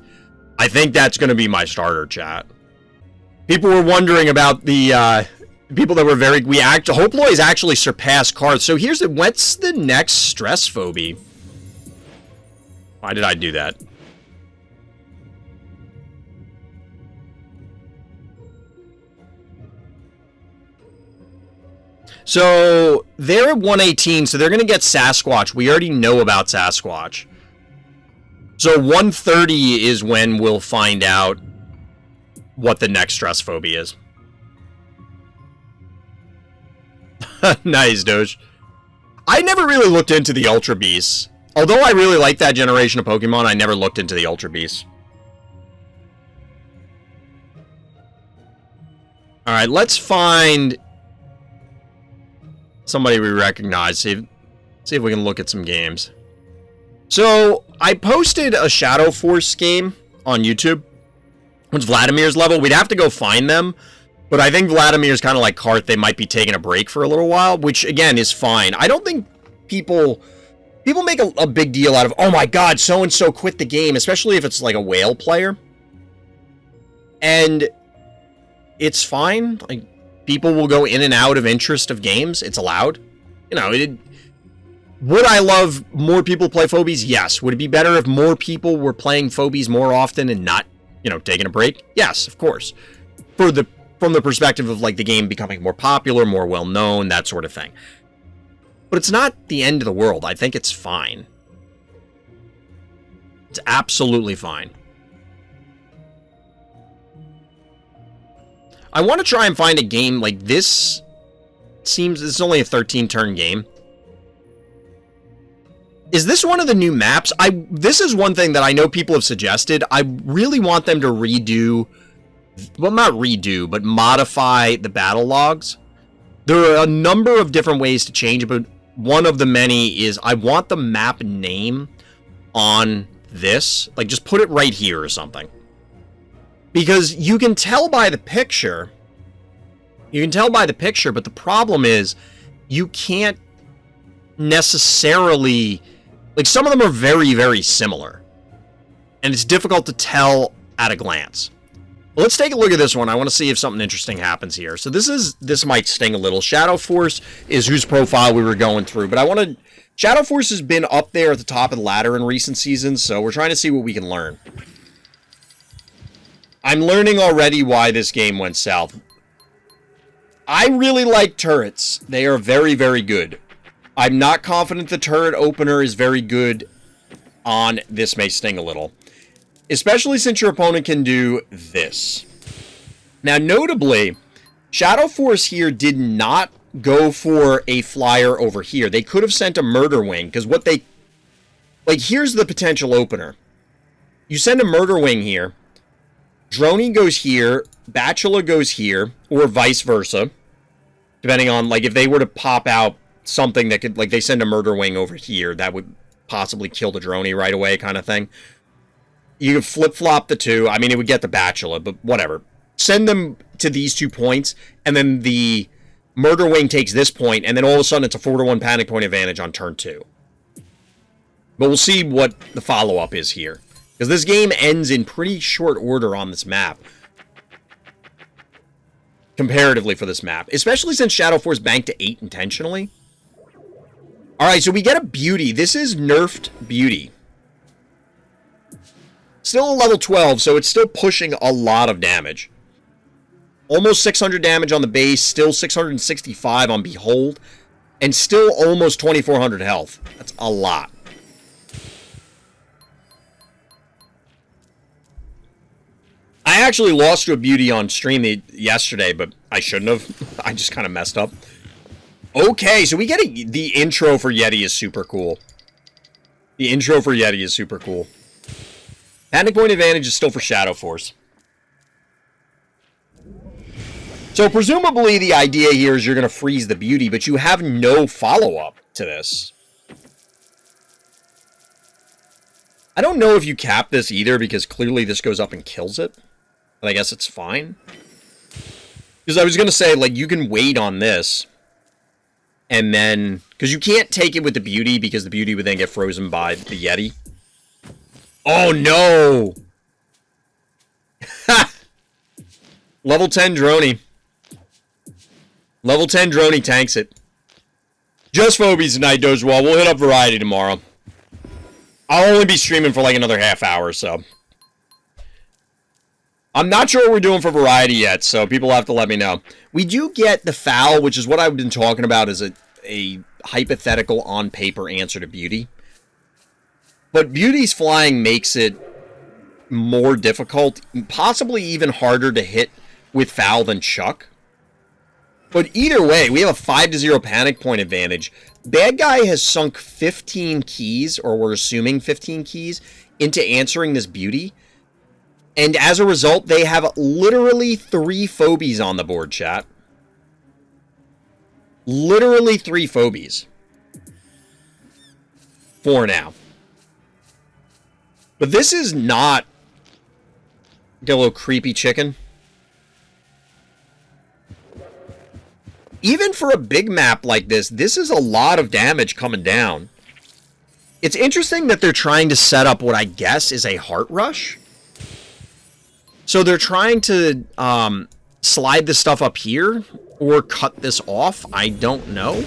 I think that's going to be my starter, chat. People were wondering about the people that were very... Hoploy's actually surpassed cards. So here's the... What's the next stress phobia? Why did I do that? So they're at 118, so they're going to get Sasquatch. We already know about Sasquatch. So 130 is when we'll find out what the next stress phobia is. Nice, Doge. I never really looked into the Ultra Beasts. Although I really like that generation of Pokemon, I never looked into the Ultra Beasts. Alright, let's find somebody we recognize. See if we can look at some games. So, I posted a Shadowforce game on YouTube. It's Vladimir's level. We'd have to go find them. But I think Vladimir's kind of like Cart. They might be taking a break for a little while, which, again, is fine. I don't think people make a big deal out of, oh my god, so-and-so quit the game, especially if it's like a whale player. And it's fine. Like, people will go in and out of interest of games. It's allowed. You know, would I love more people play Phobies? Yes. Would it be better if more people were playing Phobies more often and not, you know, taking a break? Yes, of course. From the perspective of, like, the game becoming more popular, more well-known, that sort of thing. But it's not the end of the world. I think it's fine. It's absolutely fine. I want to try and find a game like this. Seems it's only a 13-turn game. Is this one of the new maps? This is one thing that I know people have suggested. I really want them to redo, well, not redo, but modify the battle logs. There are a number of different ways to change it, but one of the many is I want the map name on this. Like, just put it right here or something. Because you can tell by the picture. You can tell by the picture, but the problem is you can't necessarily... Like, some of them are very, very similar. And it's difficult to tell at a glance. Well, let's take a look at this one. I want to see if something interesting happens here. So this might sting a little. Shadowforce is whose profile we were going through. But I want to... Shadowforce has been up there at the top of the ladder in recent seasons, so we're trying to see what we can learn. I'm learning already why this game went south. I really like turrets. They are very, very good. I'm not confident the turret opener is very good on This May Sting a Little. Especially since your opponent can do this. Now, notably, Shadowforce here did not go for a flyer over here. They could have sent a Murder Wing, because what they... Like, here's the potential opener. You send a Murder Wing here. Droney goes here. Bachelor goes here. Or vice versa. Depending on, like, if they were to pop out something that could... Like, they send a Murder Wing over here. That would possibly kill the Droney right away, kind of thing. You could flip-flop the two. I mean, it would get the Bachelor, but whatever. Send them to these 2 points, and then the Murder Wing takes this point, and then all of a sudden it's a 4-to-1 panic point advantage on turn 2. But we'll see what the follow-up is here. Because this game ends in pretty short order on this map. comparatively for this map, especially since Shadowforce banked to 8 intentionally. Alright, so we get a beauty. This is nerfed beauty. Still a level 12, so it's still pushing a lot of damage. Almost 600 damage on the base, still 665 on Behold, and still almost 2400 health. That's a lot. I actually lost to a beauty on stream yesterday, but I shouldn't have. I just kind of messed up. Okay, so we get the intro for Yeti is super cool. The intro for Yeti is super cool. Panic point advantage is still for Shadowforce. So presumably the idea here is you're going to freeze the beauty, but you have no follow-up to this. I don't know if you cap this either, because clearly this goes up and kills it. But I guess it's fine. Because I was going to say, like, you can wait on this. And then, because you can't take it with the beauty, because the beauty would then get frozen by the Yeti. Oh, no! Ha! Level 10 Droney. Level 10 Droney tanks it. Just Phobies tonight, dogewhal. We'll hit up Variety tomorrow. I'll only be streaming for like another half hour, so. I'm not sure what we're doing for Variety yet, so people have to let me know. We do get the foul, which is what I've been talking about as a hypothetical on-paper answer to Beauty. But Beauty's flying makes it more difficult, possibly even harder to hit with foul than Chuck. But either way, we have a 5-0 panic point advantage. Bad guy has sunk 15 keys, or we're assuming 15 keys, into answering this Beauty. And as a result, they have literally 3 Phobies on the board, chat. Literally 3 Phobies. 4 now. But this is not... Get a little creepy chicken. Even for a big map like this, this is a lot of damage coming down. It's interesting that they're trying to set up what I guess is a heart rush. So they're trying to slide this stuff up here or cut this off. I don't know.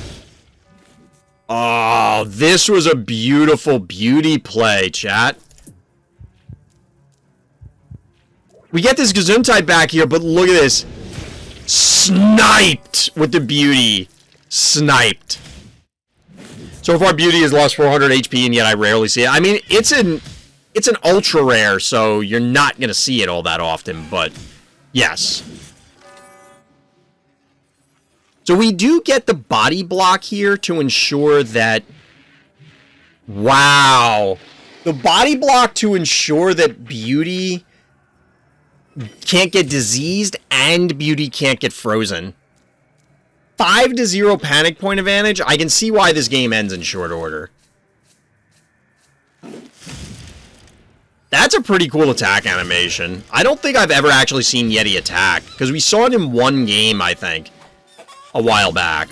Oh, this was a beautiful beauty play, chat. We get this Gesundheit back here, but look at this. Sniped with the beauty. Sniped. So far, beauty has lost 400 HP, and yet I rarely see it. I mean, it's an ultra rare, so you're not going to see it all that often, but yes. So we do get the body block here to ensure that... Wow. The body block to ensure that Beauty can't get diseased and Beauty can't get frozen. 5-0 panic point advantage. I can see why this game ends in short order. That's a pretty cool attack animation. I don't think I've ever actually seen Yeti attack, because we saw it in one game, I think, a while back.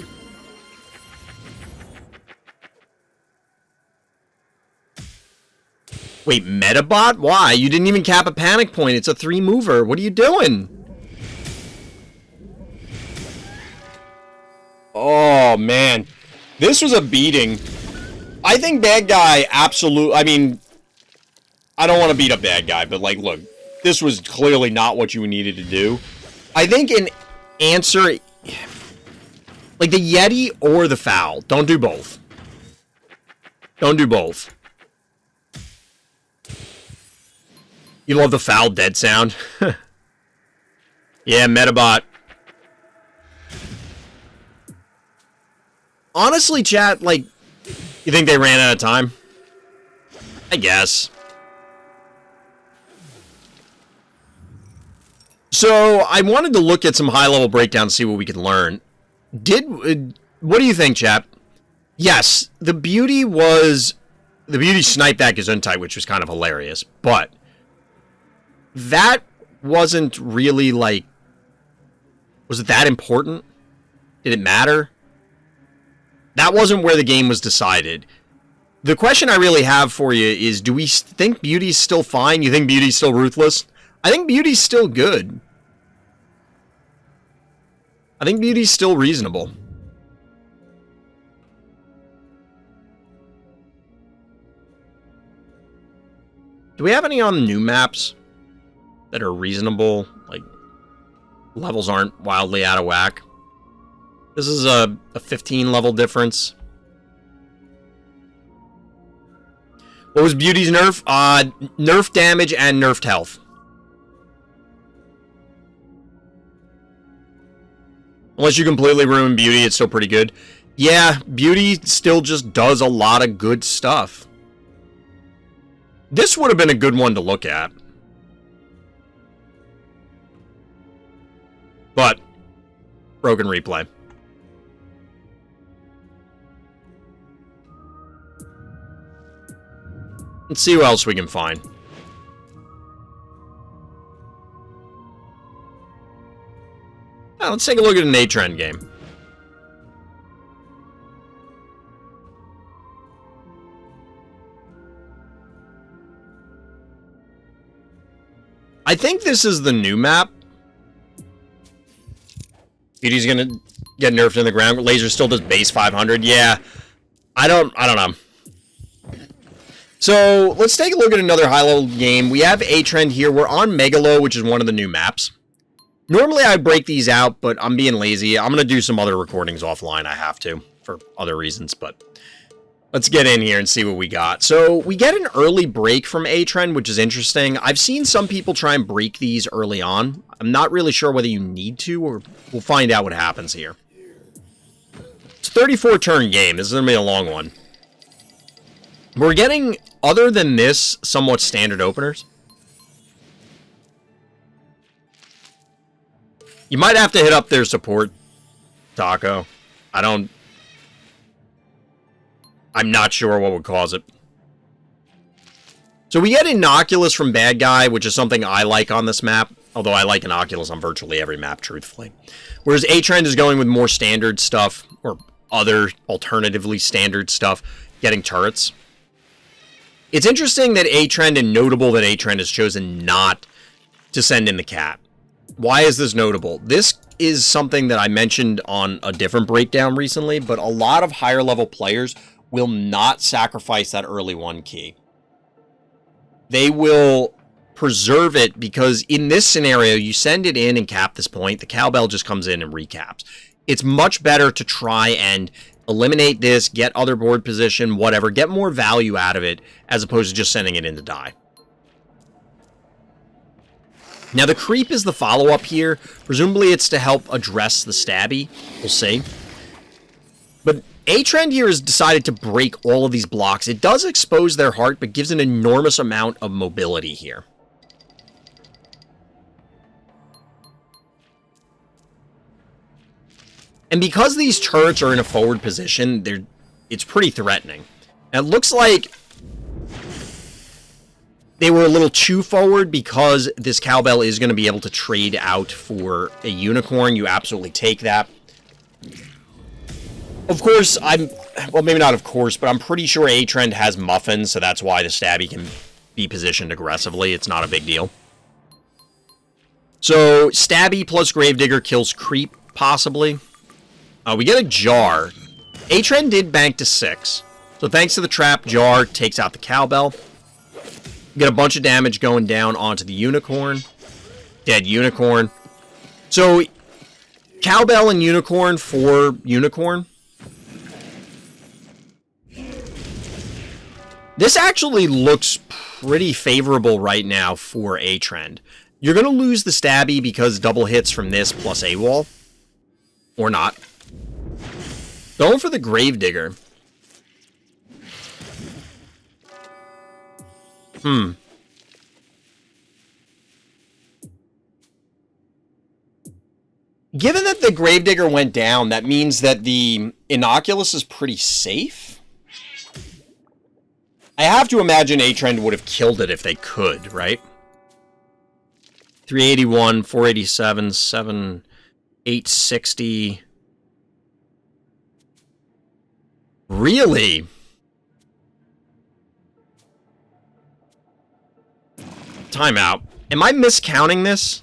Wait, Metabot? Why? You didn't even cap a panic point. It's a 3-mover. What are you doing? Oh, man. This was a beating. I think Bad Guy absolutely... I mean... I don't want to beat up Bad Guy, but, like, look. This was clearly not what you needed to do. I think an answer... Like, the Yeti or the foul. Don't do both. Don't do both. You love the foul dead sound? Yeah, Metabot. Honestly, chat, like, you think they ran out of time? I guess. So, I wanted to look at some high-level breakdowns, see what we could learn. What do you think, chap? Yes, the beauty sniped that Gesundheit, which was kind of hilarious, but that wasn't really, like, was it that important? Did it matter? That wasn't where the game was decided. The question I really have for you is, do we think Beauty's still fine? You think Beauty's still ruthless? I think Beauty's still good. I think Beauty's still reasonable. Do we have any on new maps that are reasonable? Like, levels aren't wildly out of whack. This is a 15 level difference. What was Beauty's nerf? Nerf damage and nerfed health. Unless you completely ruin Beauty, it's still pretty good. Yeah, Beauty still just does a lot of good stuff. This would have been a good one to look at. But, broken replay. Let's see what else we can find. Now, let's take a look at an aTrend game. I think this is the new map. Beauty's gonna get nerfed in the ground. Laser still does base 500. Yeah, I don't know. So let's take a look at another high-level game. We have aTrend here. We're on Megalo, which is one of the new maps. Normally I'd break these out, but I'm being lazy. I'm gonna do some other recordings offline. I have to for other reasons, but let's get in here and see what we got. So we get an early break from aTrend, which is interesting. I've seen some people try and break these early on. I'm not really sure whether you need to, or we'll find out what happens here. It's a 34 turn game. This is gonna be a long one. We're getting, other than this, somewhat standard openers. You might have to hit up their support, Taco. I'm not sure what would cause it. So we get Innocuous from Bad Guy, which is something I like on this map. Although I like Innocuous on virtually every map, truthfully. Whereas aTrend is going with more standard stuff, or other alternatively standard stuff, getting turrets. It's interesting that aTrend, and notable that aTrend has chosen not to send in the cat. Why is this notable? This is something that I mentioned on a different breakdown recently, but a lot of higher level players will not sacrifice that early 1 key. They will preserve it because in this scenario, you send it in and cap this point, the cowbell just comes in and recaps. It's much better to try and eliminate this, get other board position, whatever, get more value out of it, as opposed to just sending it in to die. Now, the creep is the follow-up here. Presumably, it's to help address the stabby. We'll see. But aTrend here has decided to break all of these blocks. It does expose their heart, but gives an enormous amount of mobility here. And because these turrets are in a forward position, it's pretty threatening. And it looks like they were a little too forward because this cowbell is going to be able to trade out for a unicorn. You absolutely take that. Of course, well, maybe not of course, but I'm pretty sure aTrend has muffins, so that's why the stabby can be positioned aggressively. It's not a big deal. So, stabby plus gravedigger kills creep, possibly. We get a jar. aTrend did bank to 6. So thanks to the trap, jar takes out the cowbell. Get a bunch of damage going down onto the unicorn. Dead unicorn. So, cowbell and unicorn for unicorn. This actually looks pretty favorable right now for aTrend. You're going to lose the stabby because double hits from this plus AWOL. Or not. Going for the gravedigger. Given that the gravedigger went down, that means that the Innocuous is pretty safe. I have to imagine aTrend would have killed it if they could, right? 381, 487, 7, 860. Really? Timeout. Am I miscounting this?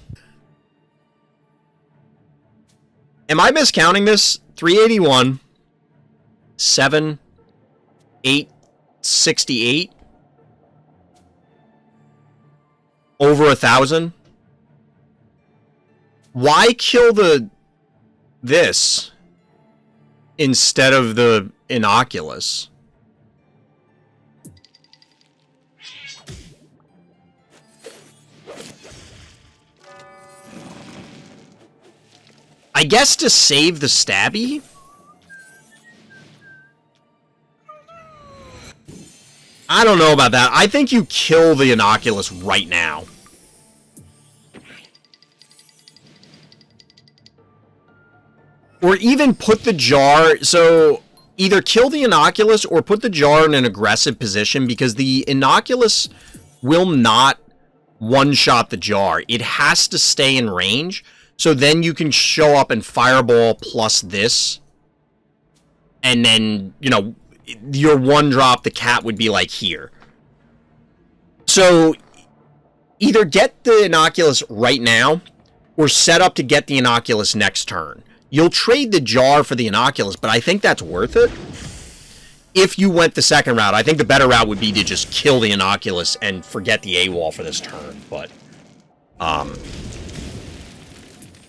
Am I miscounting this? 381, 7, 868, over 1,000. Why kill this instead of the Inoculus? I guess to save the stabby? I don't know about that. I think you kill the Inoculus right now. Or even put the jar... So, either kill the Inoculus or put the jar in an aggressive position, because the Inoculus will not one-shot the jar. It has to stay in range. So then you can show up and fireball plus this. And then, you know, your one drop, the cat would be like here. So either get the Inoculus right now or set up to get the Inoculus next turn. You'll trade the jar for the Inoculus, but I think that's worth it. If you went the second route, I think the better route would be to just kill the Inoculus and forget the AWOL for this turn. But,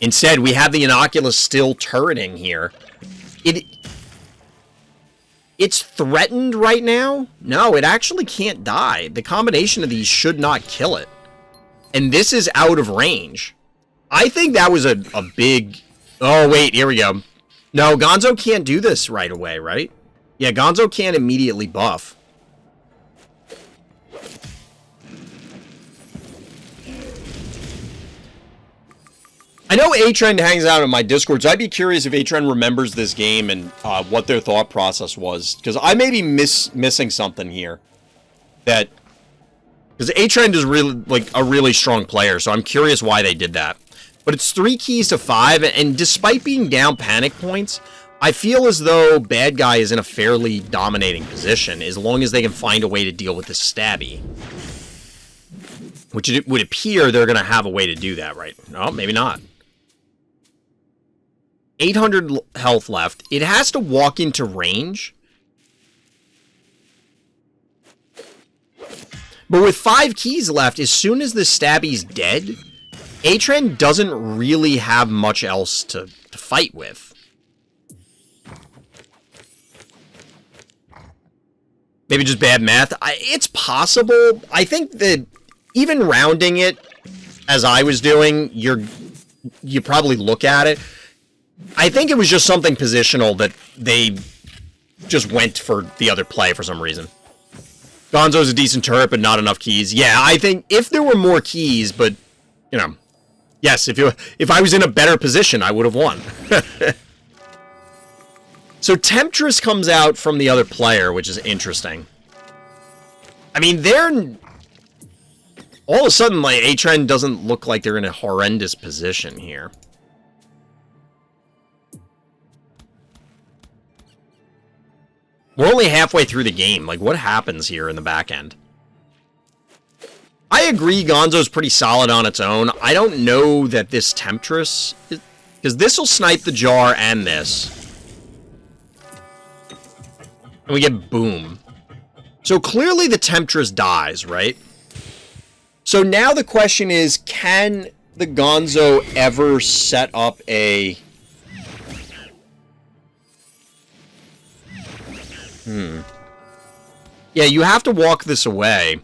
instead, we have the Inoculus still turreting here. It's threatened right now? No, it actually can't die. The combination of these should not kill it. And this is out of range. I think that was a big... Oh, wait, here we go. No, Gonzo can't do this right away, right? Yeah, Gonzo can't immediately buff. I know aTrend hangs out in my Discord, so I'd be curious if aTrend remembers this game and what their thought process was. Because I may be missing something here. That... Because aTrend is really, like, a really strong player, so I'm curious why they did that. But it's 3 keys to 5, and despite being down panic points, I feel as though Bad Guy is in a fairly dominating position, as long as they can find a way to deal with the stabby. Which it would appear they're going to have a way to do that, right? No, maybe not. 800 health left. It has to walk into range. But with 5 keys left, as soon as the stabby's dead, aTrend doesn't really have much else to fight with. Maybe just bad math. It's possible. I think that even rounding it, as I was doing, you probably look at it. I think it was just something positional that they just went for the other play for some reason. Gonzo's a decent turret, but not enough keys. Yeah, I think if there were more keys, but, you know, yes, if I was in a better position, I would have won. So Temptress comes out from the other player, which is interesting. I mean, all of a sudden, like, aTrend doesn't look like they're in a horrendous position here. We're only halfway through the game. Like, what happens here in the back end? I agree Gonzo's pretty solid on its own. I don't know that this Temptress... Because this will snipe the jar and this. And we get boom. So clearly the Temptress dies, right? So now the question is, can the Gonzo ever set up a... Yeah, you have to walk this away.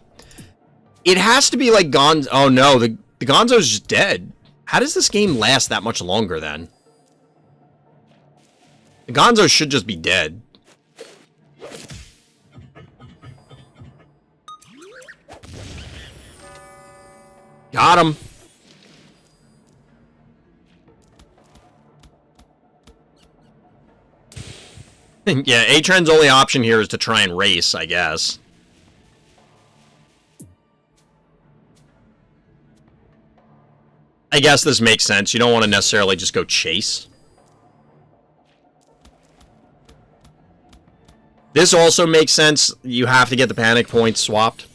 It has to be like Gonzo... Oh no, the Gonzo's just dead. How does this game last that much longer then? The Gonzo should just be dead. Got him. Yeah, aTrend's only option here is to try and race, I guess. I guess this makes sense. You don't want to necessarily just go chase. This also makes sense. You have to get the panic points swapped.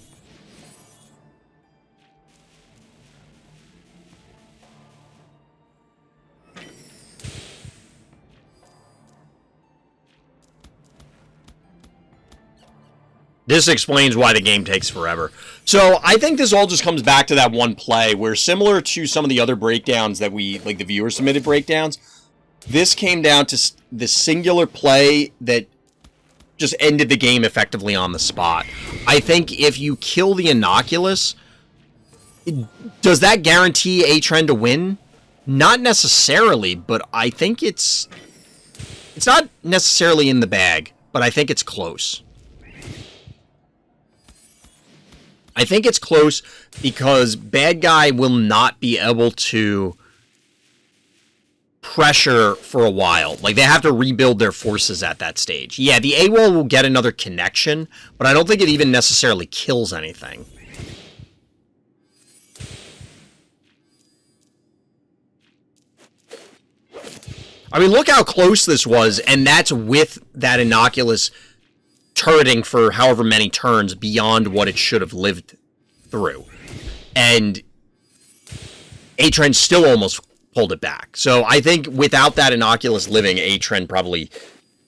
This explains why the game takes forever. So I think this all just comes back to that one play where, similar to some of the other breakdowns that we, like the viewer submitted breakdowns, this came down to the singular play that just ended the game effectively on the spot. I think if you kill the Innocuous, does that guarantee aTrend to win? Not necessarily, but I think it's not necessarily in the bag, but I think it's close. I think it's close because bad guy will not be able to pressure for a while. Like, they have to rebuild their forces at that stage. Yeah, the AWOL will get another connection, but I don't think it even necessarily kills anything. I mean, look how close this was, and that's with that Innocuous turreting for however many turns beyond what it should have lived through. And aTrend still almost pulled it back. So I think without that Innocuous living, aTrend probably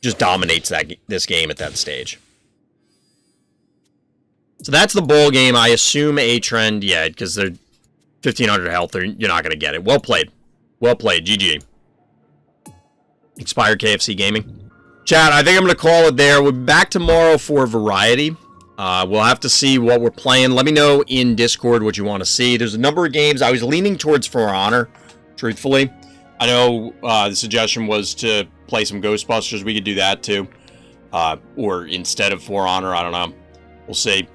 just dominates this game at that stage. So that's the bowl game. I assume aTrend, yeah, because they're 1,500 health, you're not going to get it. Well played. Well played. GG. Expired KFC Gaming. Chat, I think I'm going to call it there. We'll be back tomorrow for variety. We'll have to see what we're playing. Let me know in Discord what you want to see. There's a number of games. I was leaning towards For Honor, truthfully. I know the suggestion was to play some Ghostbusters. We could do that too. Or instead of For Honor, I don't know. We'll see.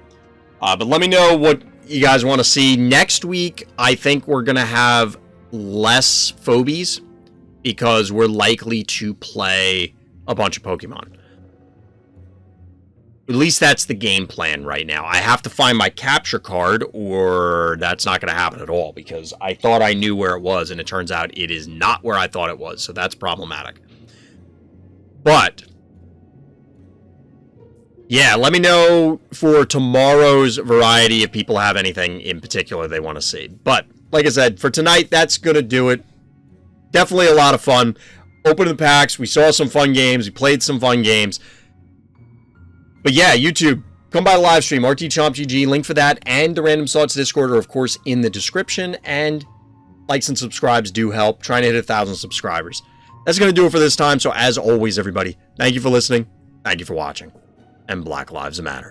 But let me know what you guys want to see. Next week, I think we're going to have less Phobies because we're likely to play a bunch of Pokemon. At least that's the game plan right now. I have to find my capture card, or that's not going to happen at all, because I thought I knew where it was, and it turns out it is not where I thought it was, so that's problematic. But yeah, let me know for tomorrow's variety if people have anything in particular they want to see. But like I said, for tonight, that's going to do it. Definitely a lot of fun. Open the packs. We saw some fun games. We played some fun games. But yeah, YouTube, come by the live stream, RTChompGG, link for that, and the Random Thoughts Discord are, of course, in the description, and likes and subscribes do help. Trying to hit 1,000 subscribers. That's going to do it for this time, so as always, everybody, thank you for listening, thank you for watching, and Black Lives Matter.